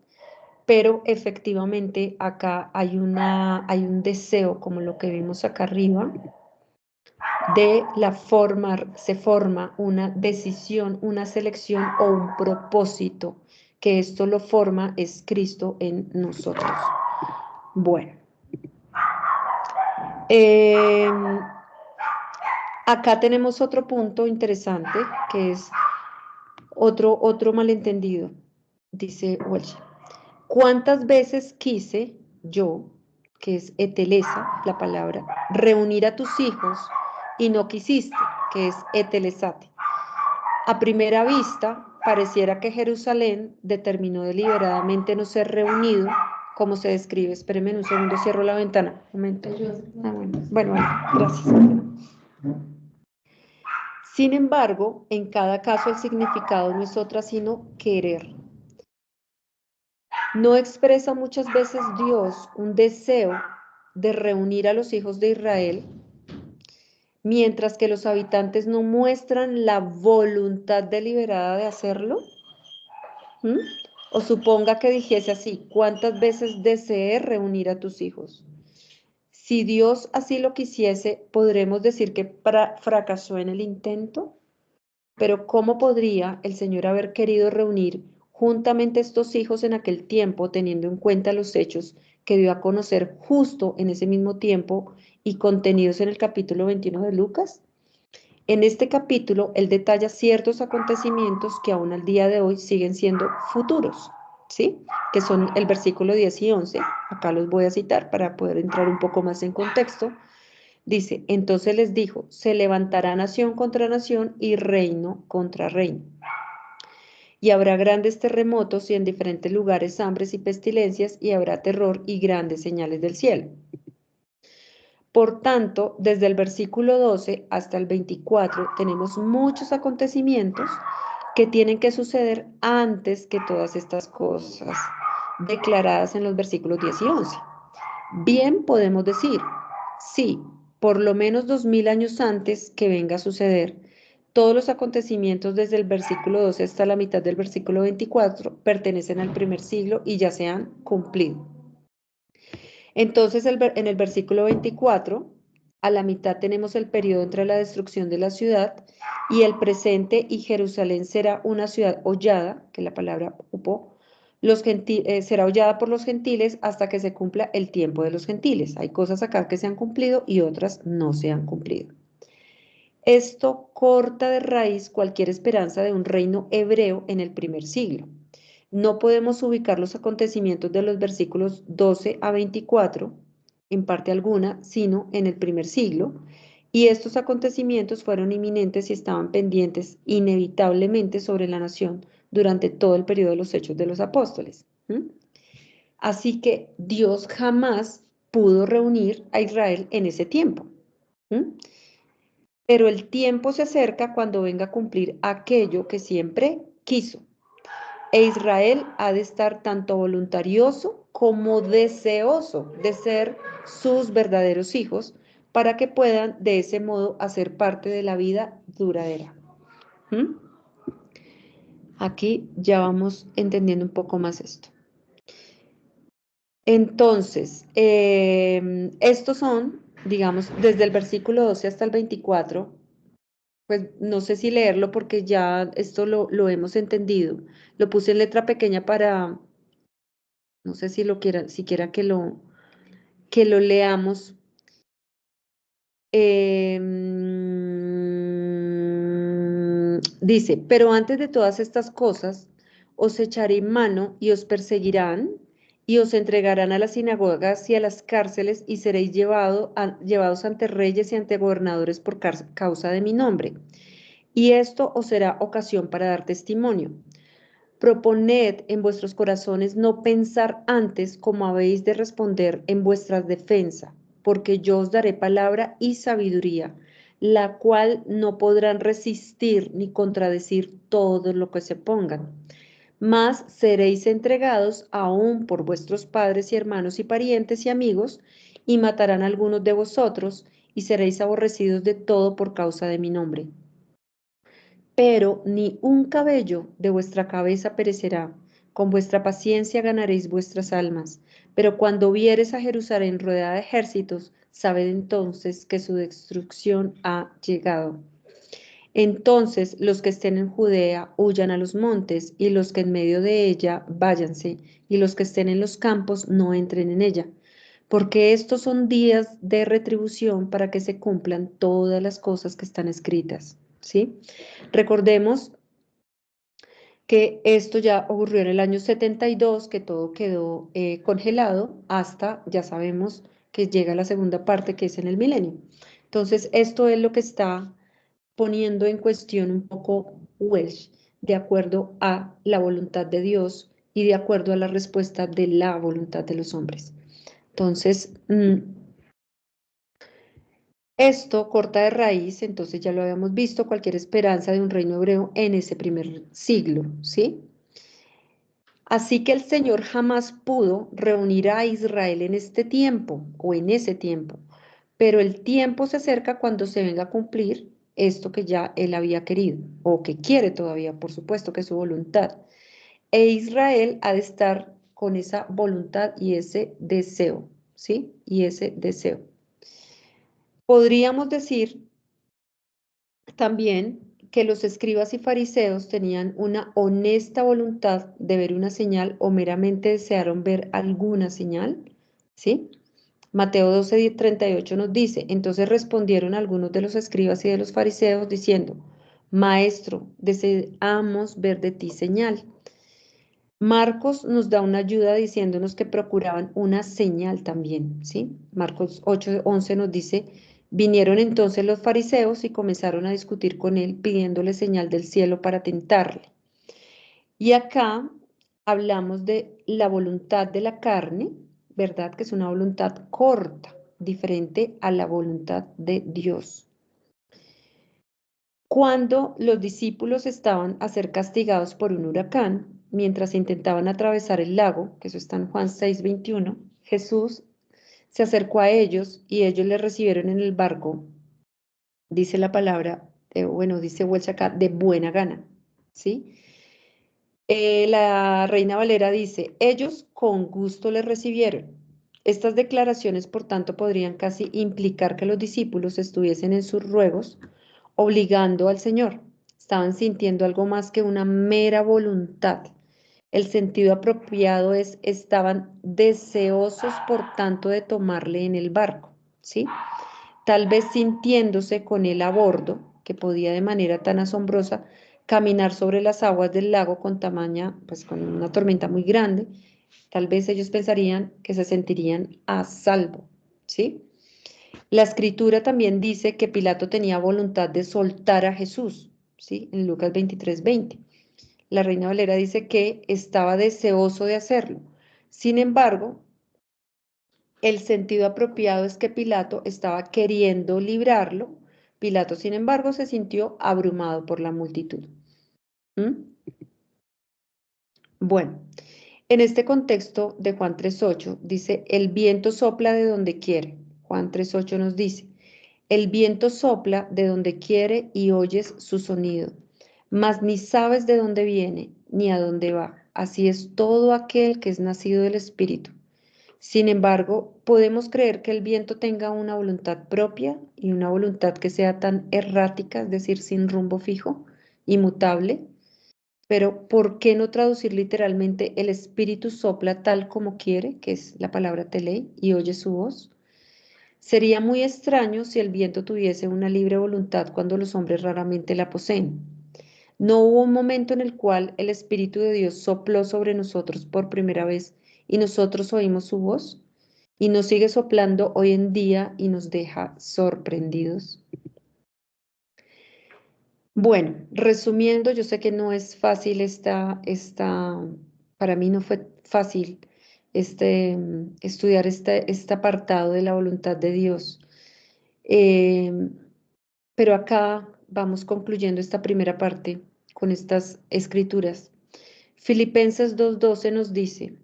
pero efectivamente acá hay un deseo, como lo que vimos acá arriba, se forma una decisión, una selección o un propósito, que esto lo forma es Cristo en nosotros. Bueno. Acá tenemos otro punto interesante, que es otro malentendido. Dice Walsh, ¿cuántas veces quise yo, que es etelesa, la palabra, reunir a tus hijos y no quisiste, que es etelesate? A primera vista, pareciera que Jerusalén determinó deliberadamente no ser reunido, como se describe. Espérenme un segundo, cierro la ventana. Un momento. Bueno, gracias. Sin embargo, en cada caso el significado no es otra sino querer. ¿No expresa muchas veces Dios un deseo de reunir a los hijos de Israel? mientras que los habitantes no muestran la voluntad deliberada de hacerlo? ¿Mm? O suponga que dijese así, ¿cuántas veces deseé reunir a tus hijos? Si Dios así lo quisiese, ¿podremos decir que fracasó en el intento? Pero ¿cómo podría el Señor haber querido reunir juntamente estos hijos en aquel tiempo, teniendo en cuenta los hechos que dio a conocer justo en ese mismo tiempo y contenidos en el capítulo 21 de Lucas? En este capítulo, él detalla ciertos acontecimientos que aún al día de hoy siguen siendo futuros, ¿sí? Que son el versículo 10 y 11. Acá los voy a citar para poder entrar un poco más en contexto. Dice, entonces les dijo, se levantará nación contra nación y reino contra reino. Y habrá grandes terremotos y en diferentes lugares hambres y pestilencias y habrá terror y grandes señales del cielo. Por tanto, desde el versículo 12 hasta el 24 tenemos muchos acontecimientos que tienen que suceder antes que todas estas cosas declaradas en los versículos 10 y 11. Bien podemos decir, sí, por lo menos 2000 años antes que venga a suceder, todos los acontecimientos desde el versículo 12 hasta la mitad del versículo 24 pertenecen al primer siglo y ya se han cumplido. Entonces, en el versículo 24, a la mitad tenemos el periodo entre la destrucción de la ciudad y el presente, y Jerusalén será una ciudad hollada, que es la palabra upo, será hollada por los gentiles hasta que se cumpla el tiempo de los gentiles. Hay cosas acá que se han cumplido y otras no se han cumplido. Esto corta de raíz cualquier esperanza de un reino hebreo en el primer siglo. No podemos ubicar los acontecimientos de los versículos 12 a 24, en parte alguna, sino en el primer siglo, y estos acontecimientos fueron inminentes y estaban pendientes inevitablemente sobre la nación durante todo el periodo de los Hechos de los Apóstoles. Así que Dios jamás pudo reunir a Israel en ese tiempo. Pero el tiempo se acerca cuando venga a cumplir aquello que siempre quiso. E Israel ha de estar tanto voluntarioso como deseoso de ser sus verdaderos hijos para que puedan de ese modo hacer parte de la vida duradera. Aquí ya vamos entendiendo un poco más esto. Entonces, estos son, digamos, desde el versículo 12 hasta el 24, pues no sé si leerlo porque ya esto lo hemos entendido. Lo puse en letra pequeña para, no sé si si quiera que lo leamos. Dice, pero antes de todas estas cosas, os echaré mano y os perseguirán y os entregarán a las sinagogas y a las cárceles y seréis llevados ante reyes y ante gobernadores por causa de mi nombre. Y esto os será ocasión para dar testimonio. Proponed en vuestros corazones no pensar antes como habéis de responder en vuestras defensas, porque yo os daré palabra y sabiduría, la cual no podrán resistir ni contradecir todo lo que se pongan. Mas seréis entregados aún por vuestros padres y hermanos y parientes y amigos, y matarán a algunos de vosotros, y seréis aborrecidos de todo por causa de mi nombre. Pero ni un cabello de vuestra cabeza perecerá. Con vuestra paciencia ganaréis vuestras almas. Pero cuando vieres a Jerusalén rodeada de ejércitos, sabed entonces que su destrucción ha llegado. Entonces los que estén en Judea huyan a los montes, y los que en medio de ella váyanse, y los que estén en los campos no entren en ella. Porque estos son días de retribución para que se cumplan todas las cosas que están escritas. ¿Sí? Recordemos que esto ya ocurrió en el año 72, que todo quedó congelado hasta, ya sabemos, que llega la segunda parte, que es en el milenio. Entonces, esto es lo que está poniendo en cuestión un poco Welsh, de acuerdo a la voluntad de Dios y de acuerdo a la respuesta de la voluntad de los hombres. Entonces, esto corta de raíz, entonces ya lo habíamos visto, cualquier esperanza de un reino hebreo en ese primer siglo, ¿sí? Así que el Señor jamás pudo reunir a Israel en este tiempo o en ese tiempo, pero el tiempo se acerca cuando se venga a cumplir esto que ya él había querido, o que quiere todavía, por supuesto, que es su voluntad. E Israel ha de estar con esa voluntad y ese deseo, ¿sí? Y ese deseo. Podríamos decir también que los escribas y fariseos tenían una honesta voluntad de ver una señal o meramente desearon ver alguna señal, ¿sí? Mateo 12:38 nos dice, entonces respondieron algunos de los escribas y de los fariseos diciendo, Maestro, deseamos ver de ti señal. Marcos nos da una ayuda diciéndonos que procuraban una señal también, ¿sí? Marcos 8:11 nos dice, vinieron entonces los fariseos y comenzaron a discutir con él pidiéndole señal del cielo para tentarle. Y acá hablamos de la voluntad de la carne, ¿verdad? Que es una voluntad corta, diferente a la voluntad de Dios. Cuando los discípulos estaban a ser castigados por un huracán, mientras intentaban atravesar el lago, que eso está en Juan 6:21, Jesús se acercó a ellos y ellos le recibieron en el barco, dice la palabra, dice Welsh acá, de buena gana, ¿sí? La Reina Valera dice, ellos con gusto le recibieron. Estas declaraciones, por tanto, podrían casi implicar que los discípulos estuviesen en sus ruegos, obligando al Señor. Estaban sintiendo algo más que una mera voluntad. El sentido apropiado es, estaban deseosos, por tanto, de tomarle en el barco, ¿sí? Tal vez sintiéndose con él a bordo, que podía de manera tan asombrosa caminar sobre las aguas del lago con con una tormenta muy grande, tal vez ellos pensarían que se sentirían a salvo, ¿sí? La escritura también dice que Pilato tenía voluntad de soltar a Jesús, ¿sí? En Lucas 23:20. La Reina Valera dice que estaba deseoso de hacerlo. Sin embargo, el sentido apropiado es que Pilato estaba queriendo librarlo. Pilato, sin embargo, se sintió abrumado por la multitud. ¿Mm? Bueno, en este contexto de Juan 3:8 dice, el viento sopla de donde quiere. Juan 3:8 nos dice, el viento sopla de donde quiere y oyes su sonido, mas ni sabes de dónde viene ni a dónde va. Así es todo aquel que es nacido del Espíritu. Sin embargo, podemos creer que el viento tenga una voluntad propia y una voluntad que sea tan errática, es decir, sin rumbo fijo, inmutable. Pero ¿por qué no traducir literalmente el espíritu sopla tal como quiere, que es la palabra telei, y oye su voz? Sería muy extraño si el viento tuviese una libre voluntad cuando los hombres raramente la poseen. No hubo un momento en el cual el Espíritu de Dios sopló sobre nosotros por primera vez y nosotros oímos su voz y nos sigue soplando hoy en día y nos deja sorprendidos. Bueno, resumiendo, yo sé que no es fácil para mí no fue fácil estudiar este apartado de la voluntad de Dios. Pero acá vamos concluyendo esta primera parte con estas escrituras. Filipenses 2:12 nos dice,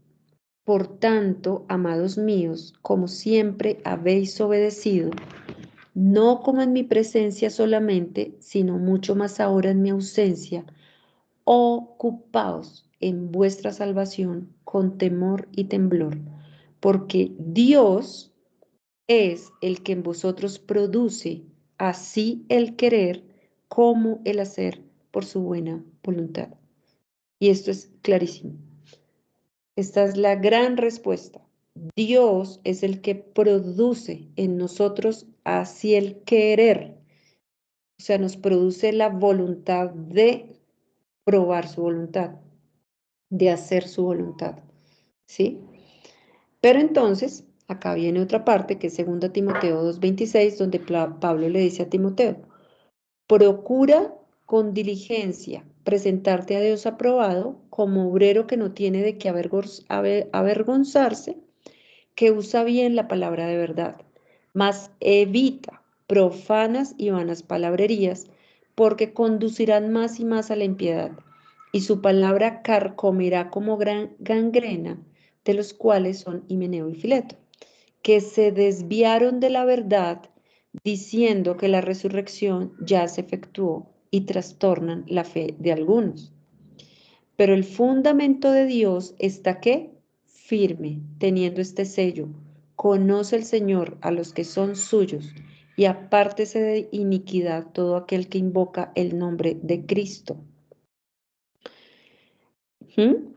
por tanto, amados míos, como siempre habéis obedecido, no como en mi presencia solamente, sino mucho más ahora en mi ausencia, ocupaos en vuestra salvación con temor y temblor, porque Dios es el que en vosotros produce así el querer como el hacer por su buena voluntad. Y esto es clarísimo. Esta es la gran respuesta. Dios es el que produce en nosotros así el querer. O sea, nos produce la voluntad de probar su voluntad, de hacer su voluntad. ¿Sí? Pero entonces, acá viene otra parte que es 2 Timoteo 2:26, donde Pablo le dice a Timoteo, procura con diligencia presentarte a Dios aprobado como obrero que no tiene de qué avergonzarse, que usa bien la palabra de verdad, mas evita profanas y vanas palabrerías, porque conducirán más y más a la impiedad, y su palabra carcomerá como gran gangrena, de los cuales son Himeneo y Fileto. que se desviaron de la verdad diciendo que la resurrección ya se efectuó y trastornan la fe de algunos. Pero el fundamento de Dios está ¿qué? Firme, teniendo este sello. Conoce el Señor a los que son suyos y apártese de iniquidad todo aquel que invoca el nombre de Cristo. ¿Mm?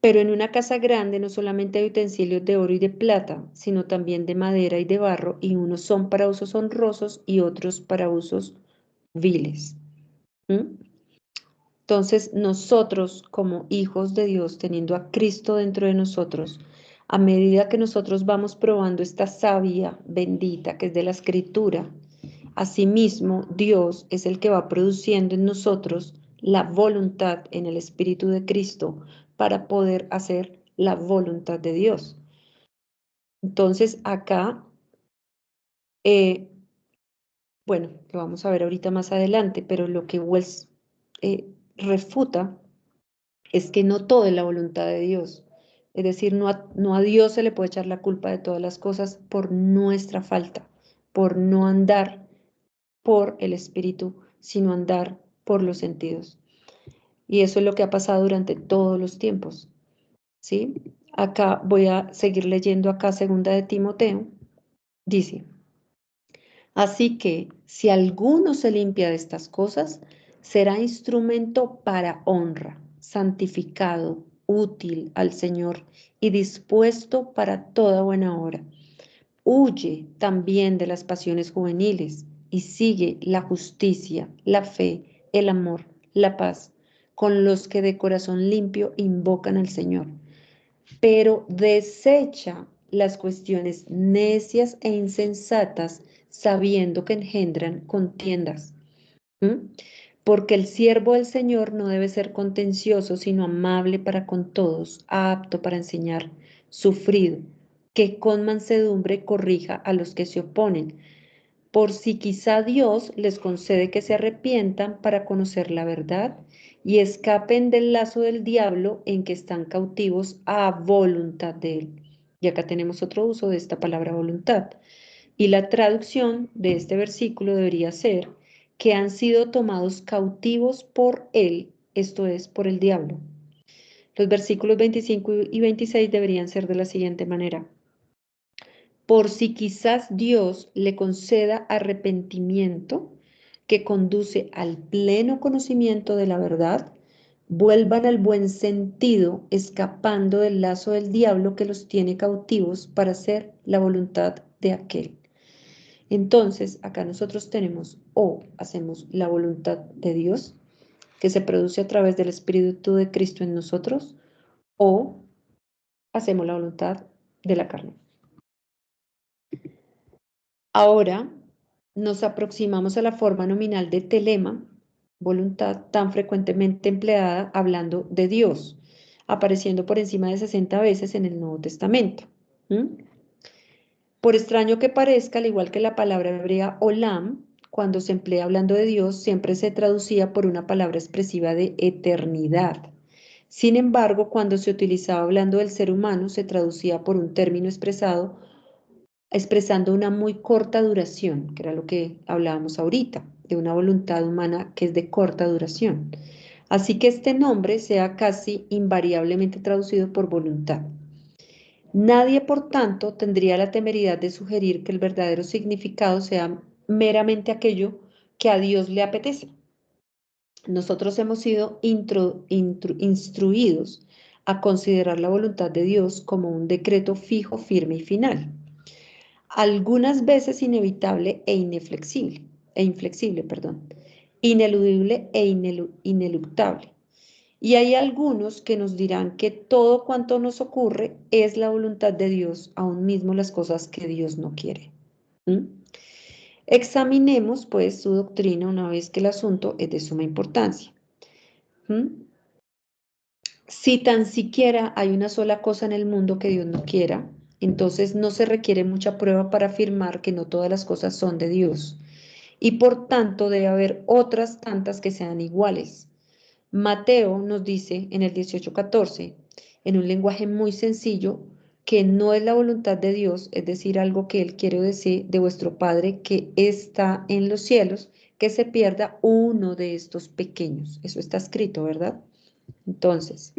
Pero en una casa grande no solamente hay utensilios de oro y de plata, sino también de madera y de barro, y unos son para usos honrosos y otros para usos viles. ¿Mm? Entonces, nosotros como hijos de Dios, teniendo a Cristo dentro de nosotros, a medida que nosotros vamos probando esta savia bendita que es de la Escritura, asimismo Dios es el que va produciendo en nosotros la voluntad en el Espíritu de Cristo para poder hacer la voluntad de Dios. Entonces, acá, bueno, lo vamos a ver ahorita más adelante, pero lo que Wells refuta es que no todo es la voluntad de Dios. Es decir, no a Dios se le puede echar la culpa de todas las cosas por nuestra falta, por no andar por el Espíritu, sino andar por los sentidos. Y eso es lo que ha pasado durante todos los tiempos, ¿sí? Acá voy a seguir leyendo acá segunda de Timoteo. Dice, así que si alguno se limpia de estas cosas, será instrumento para honra, santificado, útil al Señor y dispuesto para toda buena obra. Huye también de las pasiones juveniles y sigue la justicia, la fe, el amor, la paz, con los que de corazón limpio invocan al Señor. Pero desecha las cuestiones necias e insensatas, sabiendo que engendran contiendas. ¿Mm? Porque el siervo del Señor no debe ser contencioso, sino amable para con todos, apto para enseñar, sufrido, que con mansedumbre corrija a los que se oponen, por si quizá Dios les concede que se arrepientan para conocer la verdad y escapen del lazo del diablo en que están cautivos a voluntad de él. Y acá tenemos otro uso de esta palabra voluntad. Y la traducción de este versículo debería ser que han sido tomados cautivos por él, esto es, por el diablo. Los versículos 25 y 26 deberían ser de la siguiente manera. Por si quizás Dios le conceda arrepentimiento que conduce al pleno conocimiento de la verdad, vuelvan al buen sentido, escapando del lazo del diablo que los tiene cautivos para hacer la voluntad de aquel. Entonces, acá nosotros tenemos o hacemos la voluntad de Dios, que se produce a través del Espíritu de Cristo en nosotros, o hacemos la voluntad de la carne. Ahora nos aproximamos a la forma nominal de telema, voluntad, tan frecuentemente empleada hablando de Dios, apareciendo por encima de 60 veces en el Nuevo Testamento. Por extraño que parezca, al igual que la palabra hebrea olam, cuando se emplea hablando de Dios, siempre se traducía por una palabra expresiva de eternidad. Sin embargo, cuando se utilizaba hablando del ser humano, se traducía por un término expresando una muy corta duración, que era lo que hablábamos ahorita, de una voluntad humana que es de corta duración. Así que este nombre sea casi invariablemente traducido por voluntad. Nadie, por tanto, tendría la temeridad de sugerir que el verdadero significado sea meramente aquello que a Dios le apetece. Nosotros hemos sido instruidos a considerar la voluntad de Dios como un decreto fijo, firme y final. Algunas veces inevitable e inflexible, ineludible e ineluctable. Y hay algunos que nos dirán que todo cuanto nos ocurre es la voluntad de Dios, aun mismo las cosas que Dios no quiere. Examinemos pues su doctrina una vez que el asunto es de suma importancia. Si tan siquiera hay una sola cosa en el mundo que Dios no quiera, entonces no se requiere mucha prueba para afirmar que no todas las cosas son de Dios. Y por tanto debe haber otras tantas que sean iguales. Mateo nos dice en el 18:14, en un lenguaje muy sencillo, que no es la voluntad de Dios, es decir, algo que Él quiere decir de vuestro Padre que está en los cielos, que se pierda uno de estos pequeños. Eso está escrito, ¿verdad? Entonces,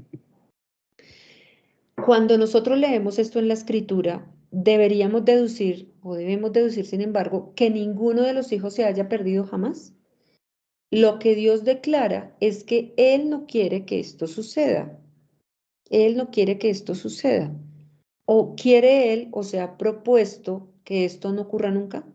cuando nosotros leemos esto en la escritura, deberíamos deducir, o debemos deducir, sin embargo, que ninguno de los hijos se haya perdido jamás. Lo que Dios declara es que Él no quiere que esto suceda. Él no quiere que esto suceda. ¿O quiere Él, o se ha propuesto que esto no ocurra nunca?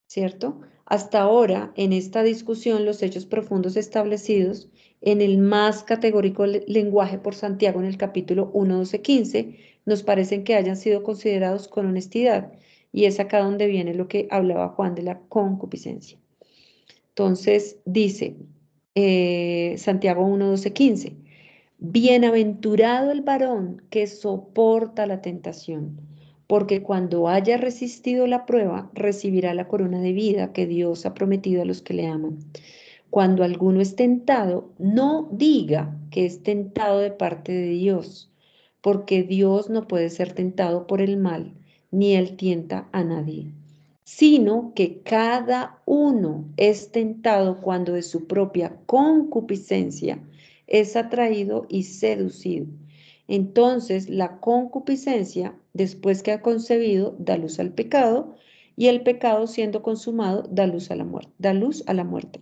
¿Cierto? Hasta ahora, en esta discusión, los hechos profundos establecidos en el más categórico lenguaje por Santiago en el capítulo 1, 12, 15, nos parecen que hayan sido considerados con honestidad. Y es acá donde viene lo que hablaba Juan de la concupiscencia. Entonces, dice Santiago 1, 12, 15, bienaventurado el varón que soporta la tentación, porque cuando haya resistido la prueba, recibirá la corona de vida que Dios ha prometido a los que le aman. Cuando alguno es tentado, no diga que es tentado de parte de Dios, porque Dios no puede ser tentado por el mal, ni él tienta a nadie, sino que cada uno es tentado cuando de su propia concupiscencia es atraído y seducido. Entonces la concupiscencia, después que ha concebido, da luz al pecado, y el pecado, siendo consumado, da luz a la muerte. Da luz a la muerte.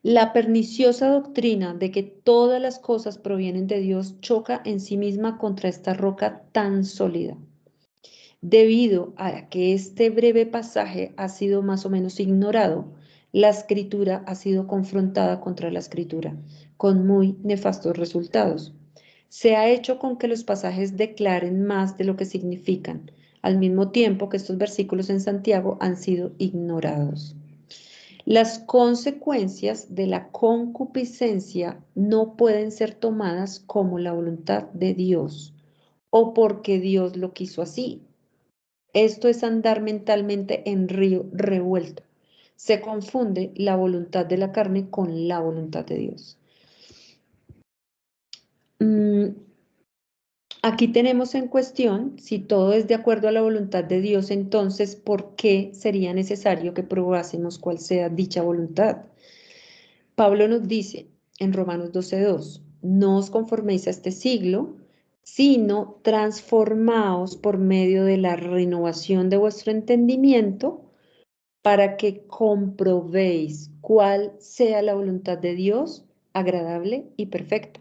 La perniciosa doctrina de que todas las cosas provienen de Dios choca en sí misma contra esta roca tan sólida. Debido a que este breve pasaje ha sido más o menos ignorado, la escritura ha sido confrontada contra la escritura, con muy nefastos resultados. Se ha hecho con que los pasajes declaren más de lo que significan, al mismo tiempo que estos versículos en Santiago han sido ignorados. Las consecuencias de la concupiscencia no pueden ser tomadas como la voluntad de Dios o porque Dios lo quiso así. Esto es andar mentalmente en río revuelto. Se confunde la voluntad de la carne con la voluntad de Dios. Aquí tenemos en cuestión, si todo es de acuerdo a la voluntad de Dios, entonces, ¿por qué sería necesario que probásemos cuál sea dicha voluntad? Pablo nos dice en Romanos 12:2, no os conforméis a este siglo, sino transformaos por medio de la renovación de vuestro entendimiento para que comprobéis cuál sea la voluntad de Dios, agradable y perfecta.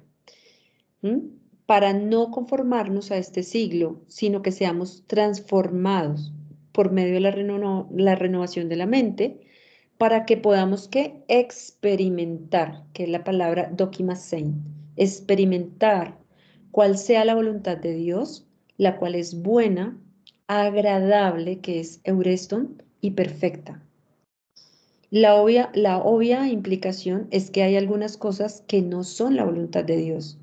Para no conformarnos a este siglo, sino que seamos transformados por medio de la renovación de la mente, para que podamos ¿qué? Experimentar, que es la palabra dokimasein, experimentar cuál sea la voluntad de Dios, la cual es buena, agradable, que es eureston, y perfecta. La obvia implicación es que hay algunas cosas que no son la voluntad de Dios,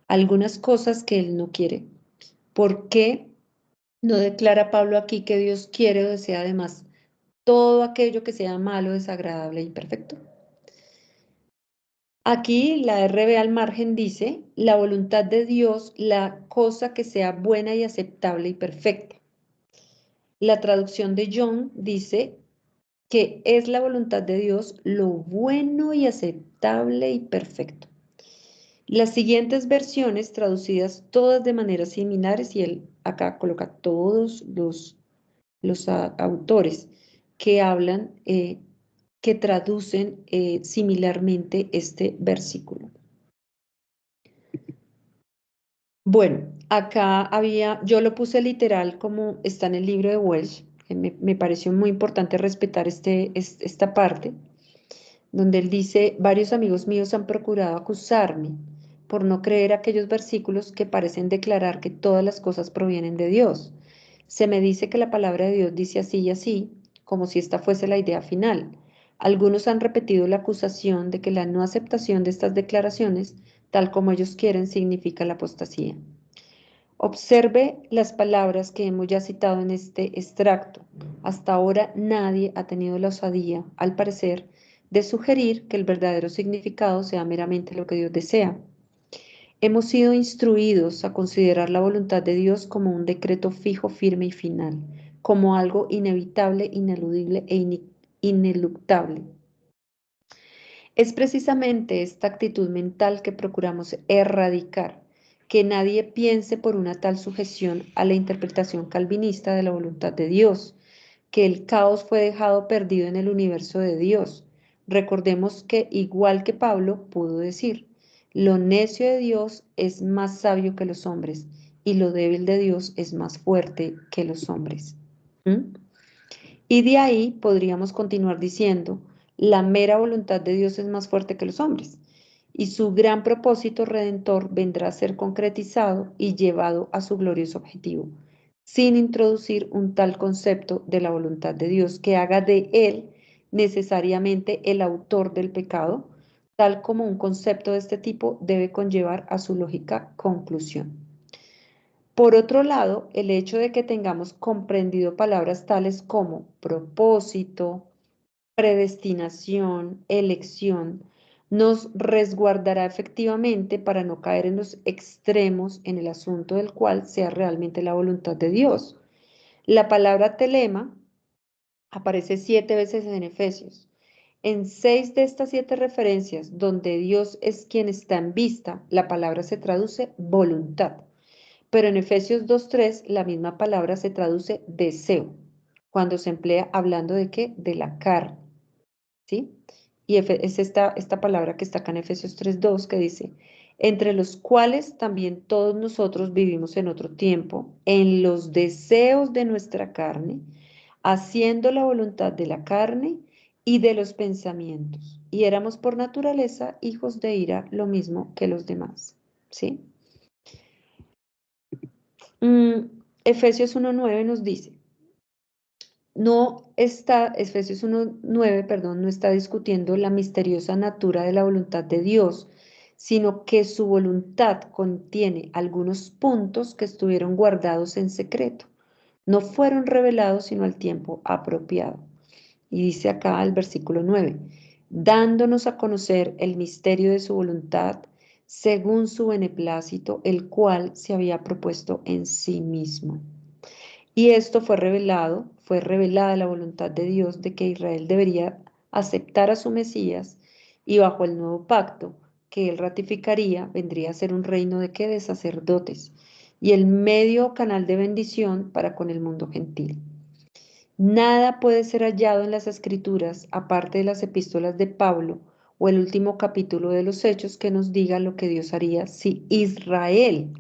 algunas cosas que Él no quiere. ¿Por qué no declara Pablo aquí que Dios quiere o desea además todo aquello que sea malo, desagradable e imperfecto? Aquí la RB al margen dice, la voluntad de Dios, la cosa que sea buena y aceptable y perfecta. La traducción de John dice que es la voluntad de Dios lo bueno y aceptable y perfecto. Las siguientes versiones traducidas todas de maneras similares, y él acá coloca todos los autores que hablan, que traducen similarmente este versículo. Bueno, acá yo lo puse literal como está en el libro de Welsh, que me pareció muy importante respetar esta parte, donde él dice, varios amigos míos han procurado acusarme por no creer aquellos versículos que parecen declarar que todas las cosas provienen de Dios. Se me dice que la palabra de Dios dice así y así, como si esta fuese la idea final. Algunos han repetido la acusación de que la no aceptación de estas declaraciones, tal como ellos quieren, significa la apostasía. Observe las palabras que hemos ya citado en este extracto. Hasta ahora nadie ha tenido la osadía, al parecer, de sugerir que el verdadero significado sea meramente lo que Dios desea. Hemos sido instruidos a considerar la voluntad de Dios como un decreto fijo, firme y final, como algo inevitable, ineludible e ineluctable. Es precisamente esta actitud mental que procuramos erradicar, que nadie piense por una tal sujeción a la interpretación calvinista de la voluntad de Dios, que el caos fue dejado perdido en el universo de Dios. Recordemos que, igual que Pablo pudo decir, lo necio de Dios es más sabio que los hombres y lo débil de Dios es más fuerte que los hombres. ¿Mm? Y de ahí podríamos continuar diciendo, la mera voluntad de Dios es más fuerte que los hombres y su gran propósito redentor vendrá a ser concretizado y llevado a su glorioso objetivo, sin introducir un tal concepto de la voluntad de Dios que haga de él necesariamente el autor del pecado, tal como un concepto de este tipo debe conllevar a su lógica conclusión. Por otro lado, el hecho de que tengamos comprendido palabras tales como propósito, predestinación, elección, nos resguardará efectivamente para no caer en los extremos en el asunto del cual sea realmente la voluntad de Dios. La palabra telema aparece 7 veces en Efesios. En 6 de estas 7 referencias, donde Dios es quien está en vista, la palabra se traduce voluntad. Pero en Efesios 2:3 la misma palabra se traduce deseo, cuando se emplea hablando de qué? De la carne, ¿sí? Y es esta palabra que está acá en Efesios 3:2 que dice, entre los cuales también todos nosotros vivimos en otro tiempo, en los deseos de nuestra carne, haciendo la voluntad de la carne y de los pensamientos. Y éramos por naturaleza hijos de ira, lo mismo que los demás, ¿sí? Efesios 1:9 nos dice, Efesios 1:9, perdón, no está discutiendo la misteriosa natura de la voluntad de Dios, sino que su voluntad contiene algunos puntos que estuvieron guardados en secreto. No fueron revelados sino al tiempo apropiado. Y dice acá el versículo 9, dándonos a conocer el misterio de su voluntad según su beneplácito, el cual se había propuesto en sí mismo. Y esto fue revelada la voluntad de Dios de que Israel debería aceptar a su Mesías y bajo el nuevo pacto que él ratificaría, vendría a ser un reino de qué? De sacerdotes y el medio canal de bendición para con el mundo gentil. Nada puede ser hallado en las Escrituras, aparte de las epístolas de Pablo o el último capítulo de los Hechos, que nos diga lo que Dios haría si Israel,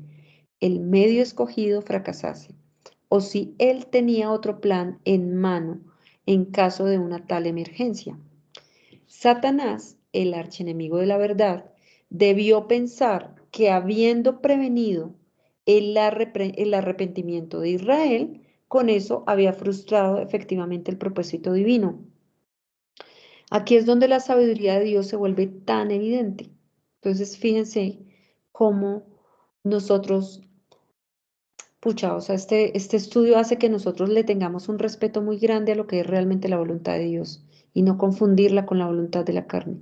el medio escogido, fracasase, o si él tenía otro plan en mano en caso de una tal emergencia. Satanás, el archienemigo de la verdad, debió pensar que habiendo prevenido el arrepentimiento de Israel, con eso había frustrado efectivamente el propósito divino. Aquí es donde la sabiduría de Dios se vuelve tan evidente. Entonces, fíjense cómo nosotros, pucha, o sea, este estudio hace que nosotros le tengamos un respeto muy grande a lo que es realmente la voluntad de Dios y no confundirla con la voluntad de la carne.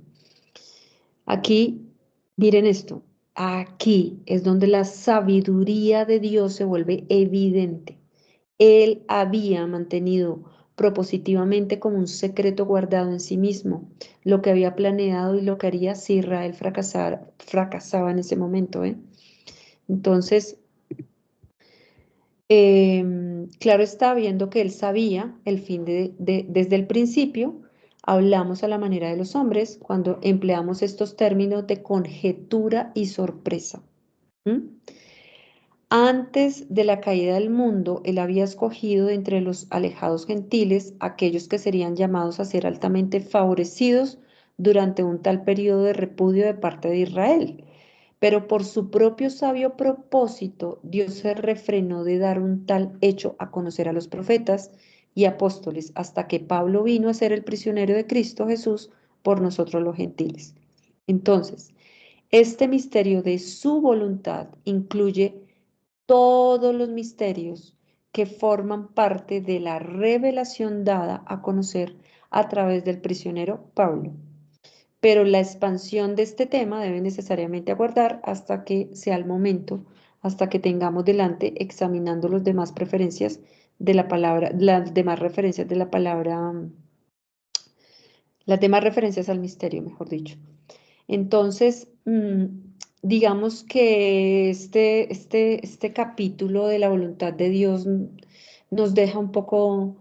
Aquí, miren esto, aquí es donde la sabiduría de Dios se vuelve evidente. Él había mantenido propositivamente como un secreto guardado en sí mismo lo que había planeado y lo que haría si Israel fracasaba en ese momento, ¿eh? Entonces, claro está, viendo que él sabía el fin desde el principio, hablamos a la manera de los hombres cuando empleamos estos términos de conjetura y sorpresa. ¿Mm? Antes de la caída del mundo, él había escogido de entre los alejados gentiles aquellos que serían llamados a ser altamente favorecidos durante un tal periodo de repudio de parte de Israel. Pero por su propio sabio propósito, Dios se refrenó de dar un tal hecho a conocer a los profetas y apóstoles hasta que Pablo vino a ser el prisionero de Cristo Jesús por nosotros los gentiles. Entonces, este misterio de su voluntad incluye todos los misterios que forman parte de la revelación dada a conocer a través del prisionero Pablo. pero la expansión de este tema debe necesariamente aguardar hasta que sea el momento, hasta que tengamos delante examinando las demás preferencias de la palabra, las demás referencias de la palabra, las demás referencias al misterio, mejor dicho. Entonces, digamos que este capítulo de la voluntad de Dios nos deja un poco,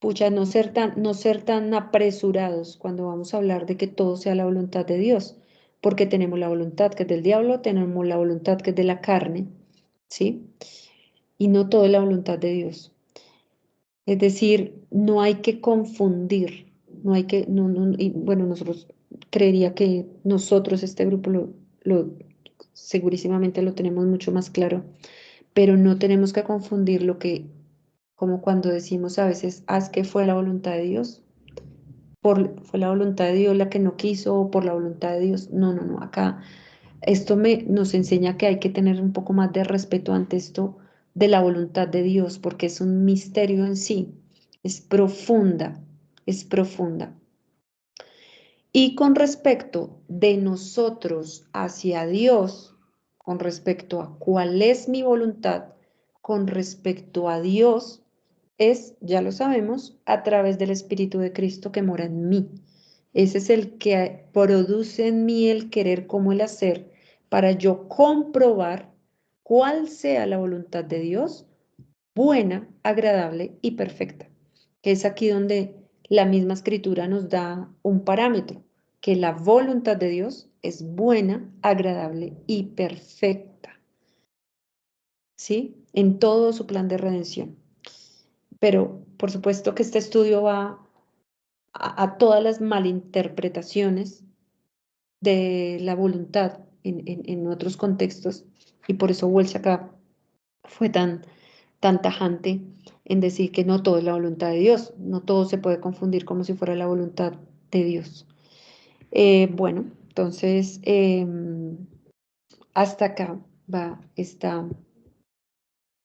pucha, no ser tan apresurados cuando vamos a hablar de que todo sea la voluntad de Dios, porque tenemos la voluntad que es del diablo, tenemos la voluntad que es de la carne, ¿sí? Y no todo es la voluntad de Dios. Es decir, no hay que confundir, no hay que, y bueno, nosotros creería que nosotros, este grupo, segurísimamente lo tenemos mucho más claro, pero no tenemos que confundir lo que, como cuando decimos a veces, haz que fue la voluntad de Dios, fue la voluntad de Dios la que no quiso, o por la voluntad de Dios. No, acá esto nos enseña que hay que tener un poco más de respeto ante esto de la voluntad de Dios, porque es un misterio en sí, es profunda, es profunda. Y con respecto de nosotros hacia Dios, con respecto a cuál es mi voluntad, con respecto a Dios, es, ya lo sabemos, a través del Espíritu de Cristo que mora en mí. Ese es el que produce en mí el querer como el hacer para yo comprobar cuál sea la voluntad de Dios, buena, agradable y perfecta. Que es aquí donde la misma escritura nos da un parámetro, que la voluntad de Dios es buena, agradable y perfecta. ¿Sí? En todo su plan de redención. Pero por supuesto que este estudio va a todas las malinterpretaciones de la voluntad en otros contextos, y por eso Welch acá fue tan tajante en decir que no todo es la voluntad de Dios, no todo se puede confundir como si fuera la voluntad de Dios. Bueno, entonces hasta acá va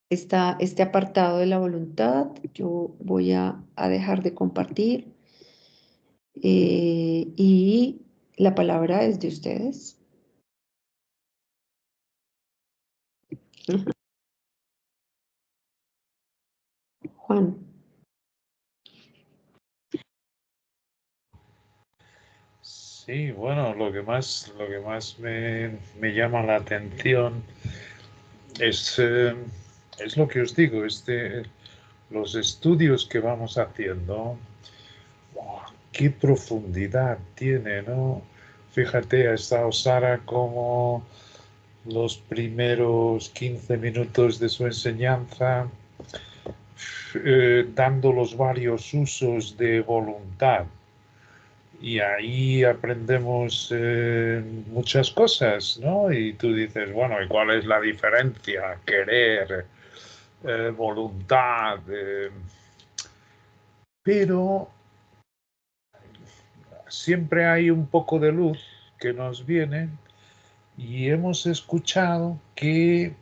este apartado de la voluntad. Yo voy a dejar de compartir y la palabra es de ustedes. Juan. Sí, bueno, lo que más me llama la atención es lo que os digo, los estudios que vamos haciendo, ¡wow! Qué profundidad tiene, ¿no? Fíjate, ha estado Sara como los primeros 15 minutos de su enseñanza, dando los varios usos de voluntad. Y ahí aprendemos muchas cosas, ¿no? Y tú dices, bueno, ¿y cuál es la diferencia? Querer, voluntad. Pero siempre hay un poco de luz que nos viene y hemos escuchado que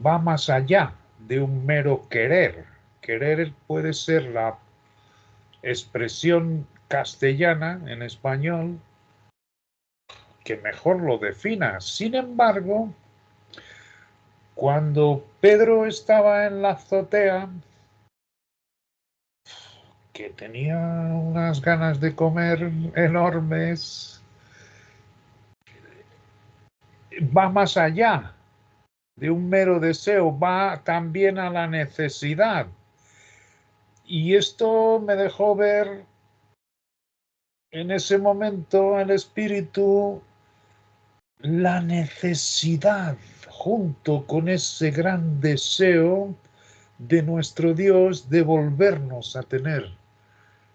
va más allá de un mero querer. Querer puede ser la expresión castellana en español que mejor lo defina. Sin embargo, cuando Pedro estaba en la azotea, que tenía unas ganas de comer enormes, va más allá de un mero deseo, va también a la necesidad. Y esto me dejó ver en ese momento el espíritu, la necesidad, junto con ese gran deseo de nuestro Dios de volvernos a tener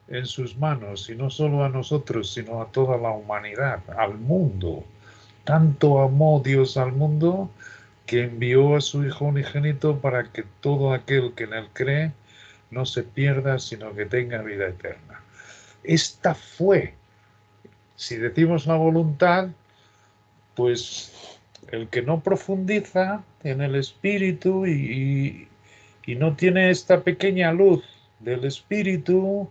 en sus manos, y no solo a nosotros, sino a toda la humanidad, al mundo. Tanto amó Dios al mundo que envió a su Hijo unigénito para que todo aquel que en él cree no se pierda, sino que tenga vida eterna. Esta fue, si decimos la voluntad, pues el que no profundiza en el espíritu y no tiene esta pequeña luz del espíritu,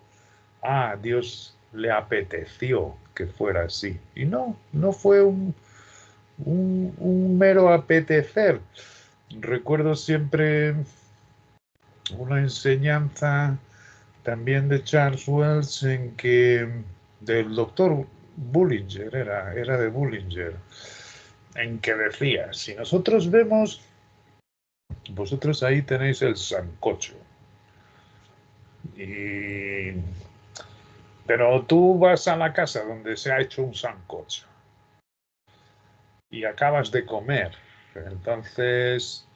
Dios le apeteció que fuera así. Y no fue un mero apetecer. Recuerdo siempre una enseñanza también de Charles Wells del doctor Bullinger, era de Bullinger, en que decía, si nosotros vemos, vosotros ahí tenéis el sancocho, pero tú vas a la casa donde se ha hecho un sancocho y acabas de comer, entonces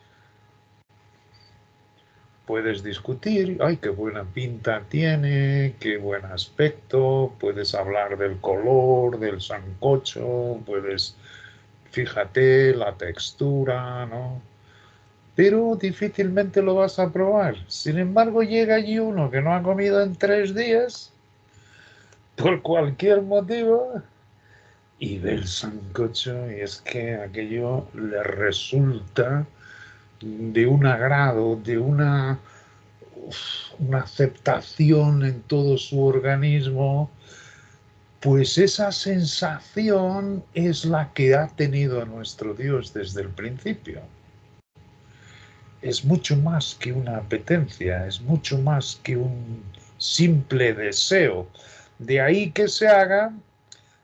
puedes discutir, ay, qué buena pinta tiene, qué buen aspecto, puedes hablar del color, del sancocho, fíjate, la textura, ¿no? Pero difícilmente lo vas a probar. Sin embargo, llega allí uno que no ha comido en 3 días, por cualquier motivo, y ve el sancocho y es que aquello le resulta de un agrado, de una aceptación en todo su organismo, pues esa sensación es la que ha tenido a nuestro Dios desde el principio. Es mucho más que una apetencia, es mucho más que un simple deseo. De ahí que se haga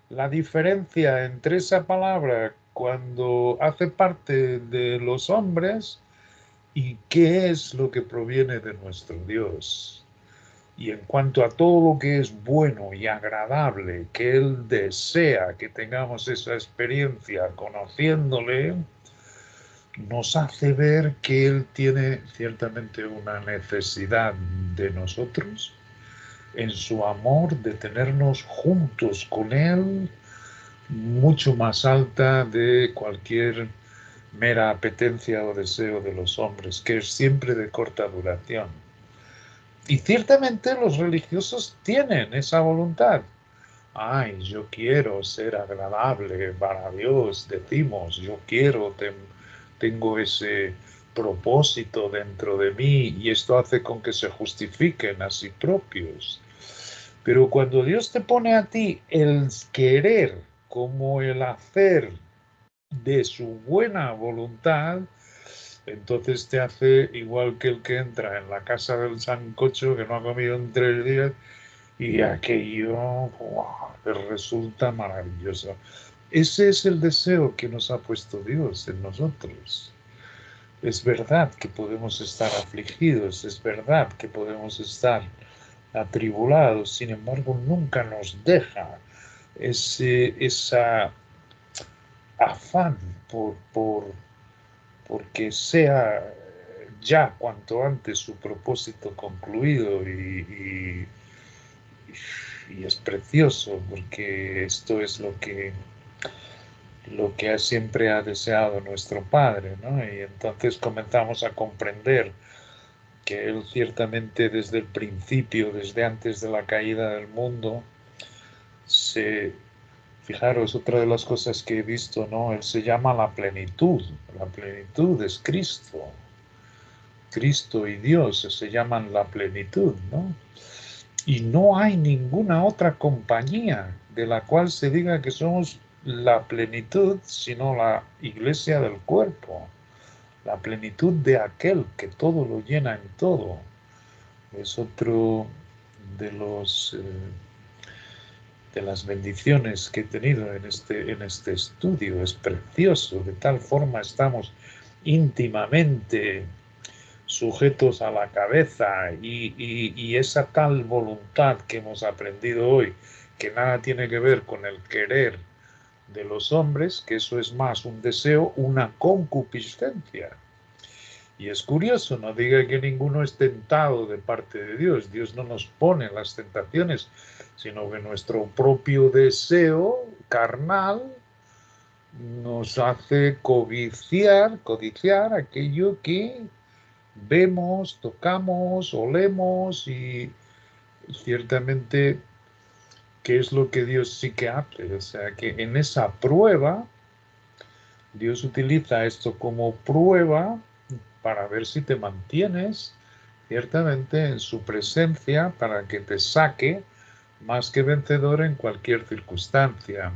la diferencia entre esa palabra cuando hace parte de los hombres y qué es lo que proviene de nuestro Dios. Y en cuanto a todo lo que es bueno y agradable, que Él desea que tengamos esa experiencia conociéndole, nos hace ver que Él tiene ciertamente una necesidad de nosotros, en su amor, de tenernos juntos con Él, mucho más alta de cualquier mera apetencia o deseo de los hombres, que es siempre de corta duración. Y ciertamente los religiosos tienen esa voluntad. Ay, yo quiero ser agradable para Dios, decimos, yo quiero, tengo ese propósito dentro de mí y esto hace con que se justifiquen a sí propios. Pero cuando Dios te pone a ti el querer como el hacer de su buena voluntad, entonces te hace igual que el que entra en la casa del sancocho que no ha comido en 3 días y aquello resulta maravilloso. Ese es el deseo que nos ha puesto Dios en nosotros. Es verdad que podemos estar afligidos, es verdad que podemos estar atribulados, sin embargo nunca nos deja esa afán porque sea ya cuanto antes su propósito concluido y es precioso porque esto es lo que siempre ha deseado nuestro Padre, ¿no? Y entonces comenzamos a comprender que Él ciertamente desde el principio, desde antes de la caída del mundo, fijaros, otra de las cosas que he visto, ¿no? Él se llama la plenitud es Cristo. Cristo y Dios se llaman la plenitud, ¿no? Y no hay ninguna otra compañía de la cual se diga que somos la plenitud, sino la iglesia del cuerpo, la plenitud de aquel que todo lo llena en todo. Es otro de de las bendiciones que he tenido en este estudio. Es precioso, de tal forma estamos íntimamente sujetos a la cabeza y esa tal voluntad que hemos aprendido hoy, que nada tiene que ver con el querer de los hombres, que eso es más un deseo, una concupiscencia. Y es curioso, no diga que ninguno es tentado de parte de Dios. Dios no nos pone las tentaciones, sino que nuestro propio deseo carnal nos hace codiciar aquello que vemos, tocamos, olemos y ciertamente qué es lo que Dios sí que hace. O sea, que en esa prueba, Dios utiliza esto como prueba para ver si te mantienes ciertamente en su presencia, para que te saque más que vencedor en cualquier circunstancia.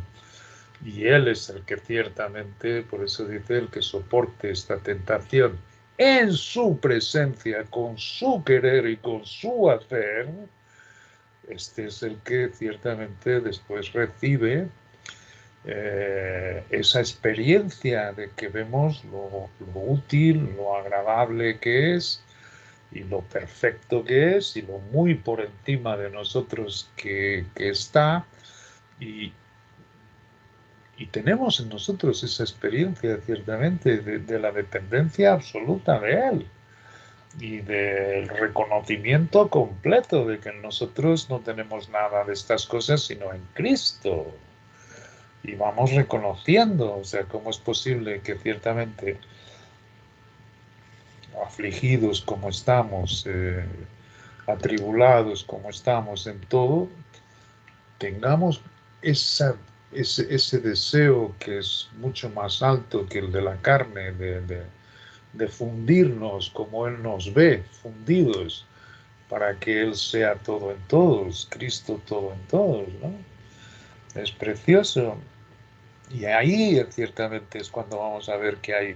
Y Él es el que ciertamente, por eso dice, el que soporte esta tentación en su presencia, con su querer y con su hacer, este es el que ciertamente después recibe esa experiencia de que vemos lo útil, lo agradable que es y lo perfecto que es y lo muy por encima de nosotros que está y tenemos en nosotros esa experiencia ciertamente de la dependencia absoluta de Él y del reconocimiento completo de que en nosotros no tenemos nada de estas cosas sino en Cristo. Y vamos reconociendo, o sea, cómo es posible que ciertamente afligidos como estamos, atribulados como estamos en todo, tengamos ese deseo que es mucho más alto que el de la carne, de fundirnos como Él nos ve, fundidos, para que Él sea todo en todos, Cristo todo en todos, ¿no? Es precioso. Y ahí ciertamente es cuando vamos a ver que hay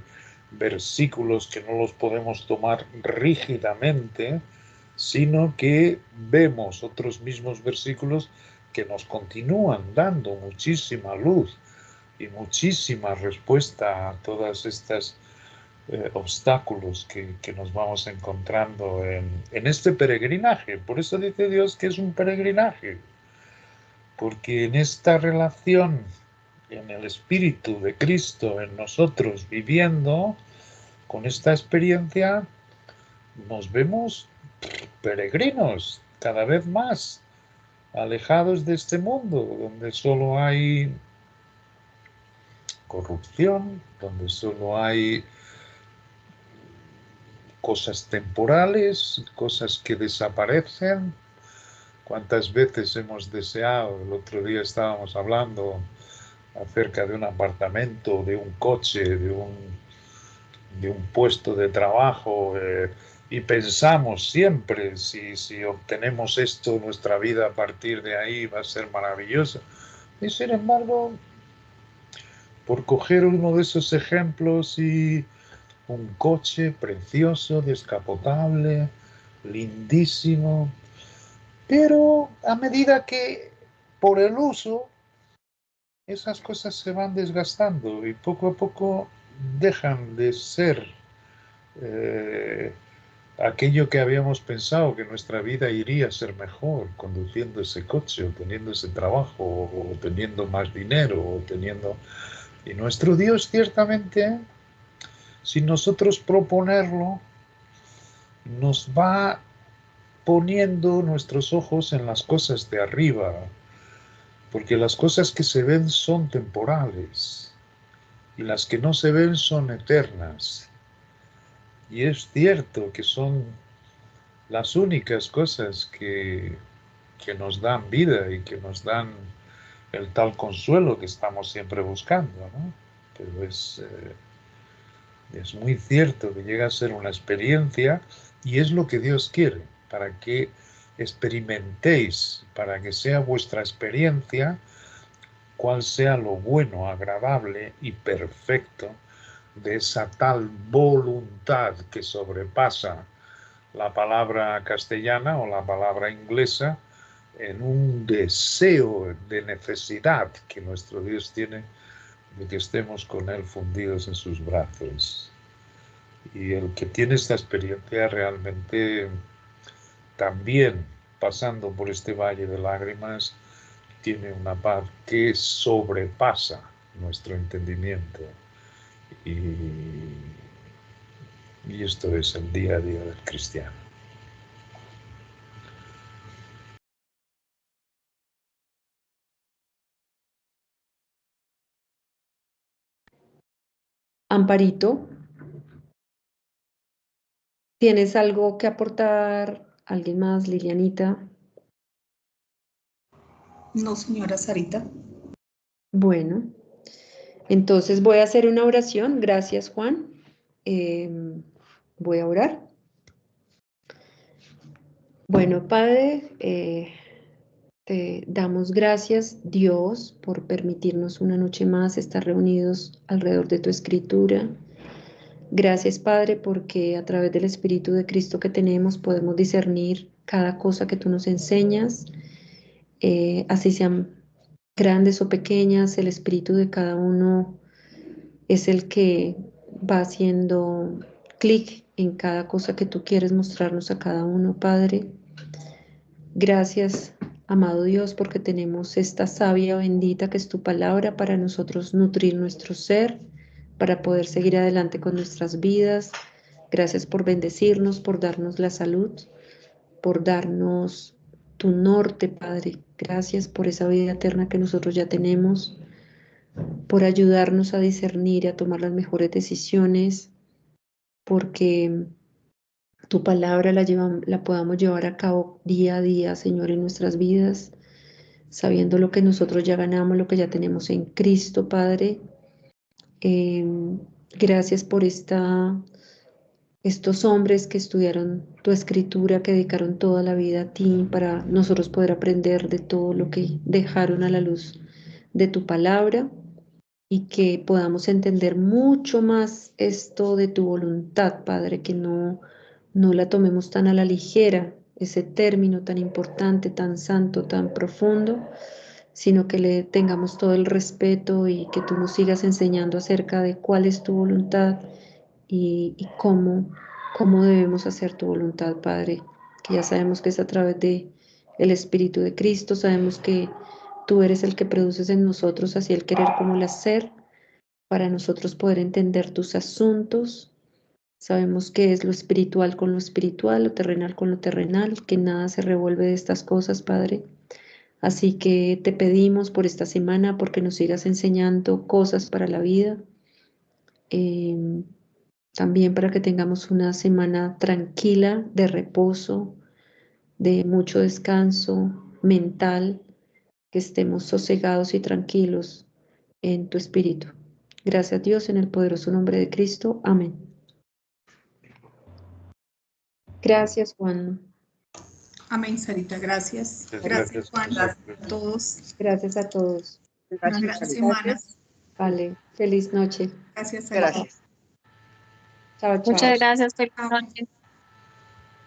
versículos que no los podemos tomar rígidamente, sino que vemos otros mismos versículos que nos continúan dando muchísima luz y muchísima respuesta a todas estas obstáculos que nos vamos encontrando en este peregrinaje. Por eso dice Dios que es un peregrinaje, porque en esta relación, en el Espíritu de Cristo en nosotros viviendo, con esta experiencia, nos vemos peregrinos cada vez más, alejados de este mundo, donde solo hay corrupción, donde solo hay cosas temporales, cosas que desaparecen. ¿Cuántas veces hemos deseado? El otro día estábamos hablando acerca de un apartamento, de un coche, de un puesto de trabajo, y pensamos siempre, si obtenemos esto, nuestra vida a partir de ahí va a ser maravillosa. Y sin embargo, por coger uno de esos ejemplos y un coche precioso, descapotable, lindísimo, pero a medida que por el uso esas cosas se van desgastando y poco a poco dejan de ser eh, aquello que habíamos pensado que nuestra vida iría a ser mejor conduciendo ese coche o teniendo ese trabajo o teniendo más dinero o teniendo... Y nuestro Dios ciertamente, sin nosotros proponerlo, nos va poniendo nuestros ojos en las cosas de arriba, porque las cosas que se ven son temporales y las que no se ven son eternas. Y es cierto que son las únicas cosas que nos dan vida y que nos dan el tal consuelo que estamos siempre buscando, ¿no? Pero es muy cierto que llega a ser una experiencia y es lo que Dios quiere, para que experimentéis, para que sea vuestra experiencia, cuál sea lo bueno, agradable y perfecto de esa tal voluntad que sobrepasa la palabra castellana o la palabra inglesa en un deseo de necesidad que nuestro Dios tiene de que estemos con Él fundidos en sus brazos. Y el que tiene esta experiencia realmente también pasando por este valle de lágrimas tiene una paz que sobrepasa nuestro entendimiento. Y esto es el día a día del cristiano. Amparito, ¿tienes algo que aportar? ¿Alguien más, Lilianita? No, señora Sarita. Bueno, entonces voy a hacer una oración. Gracias, Juan. Voy a orar. Bueno, Padre, Te damos gracias, Dios, por permitirnos una noche más estar reunidos alrededor de tu escritura. Gracias, Padre, porque a través del Espíritu de Cristo que tenemos podemos discernir cada cosa que tú nos enseñas, así sean grandes o pequeñas. El Espíritu de cada uno es el que va haciendo clic en cada cosa que tú quieres mostrarnos a cada uno, Padre. Gracias, amado Dios, porque tenemos esta savia bendita que es tu palabra para nosotros nutrir nuestro ser, para poder seguir adelante con nuestras vidas. Gracias por bendecirnos, por darnos la salud, por darnos tu norte, Padre. Gracias por esa vida eterna que nosotros ya tenemos, por ayudarnos a discernir y a tomar las mejores decisiones, porque tu palabra la podamos llevar a cabo día a día, Señor, en nuestras vidas, sabiendo lo que nosotros ya ganamos, lo que ya tenemos en Cristo, Padre. Gracias por estos hombres que estudiaron tu escritura, que dedicaron toda la vida a ti para nosotros poder aprender de todo lo que dejaron a la luz de tu palabra y que podamos entender mucho más esto de tu voluntad, Padre, que no la tomemos tan a la ligera, ese término tan importante, tan santo, tan profundo, sino que le tengamos todo el respeto y que tú nos sigas enseñando acerca de cuál es tu voluntad y cómo debemos hacer tu voluntad, Padre, que ya sabemos que es a través de el Espíritu de Cristo, sabemos que tú eres el que produces en nosotros así el querer como el hacer, para nosotros poder entender tus asuntos. Sabemos que es lo espiritual con lo espiritual, lo terrenal con lo terrenal, que nada se revuelve de estas cosas, Padre. Así que te pedimos por esta semana, porque nos sigas enseñando cosas para la vida. También para que tengamos una semana tranquila, de reposo, de mucho descanso mental, que estemos sosegados y tranquilos en tu espíritu. Gracias, Dios, en el poderoso nombre de Cristo. Amén. Gracias, Juan. Amén, Sarita, gracias. Muchas Gracias, Juan. gracias. Gracias a todos. Gracias a todos. Una gran semana. Vale, feliz noche. Gracias, Sarita. Chao, chao. Muchas gracias, feliz Chao. noche.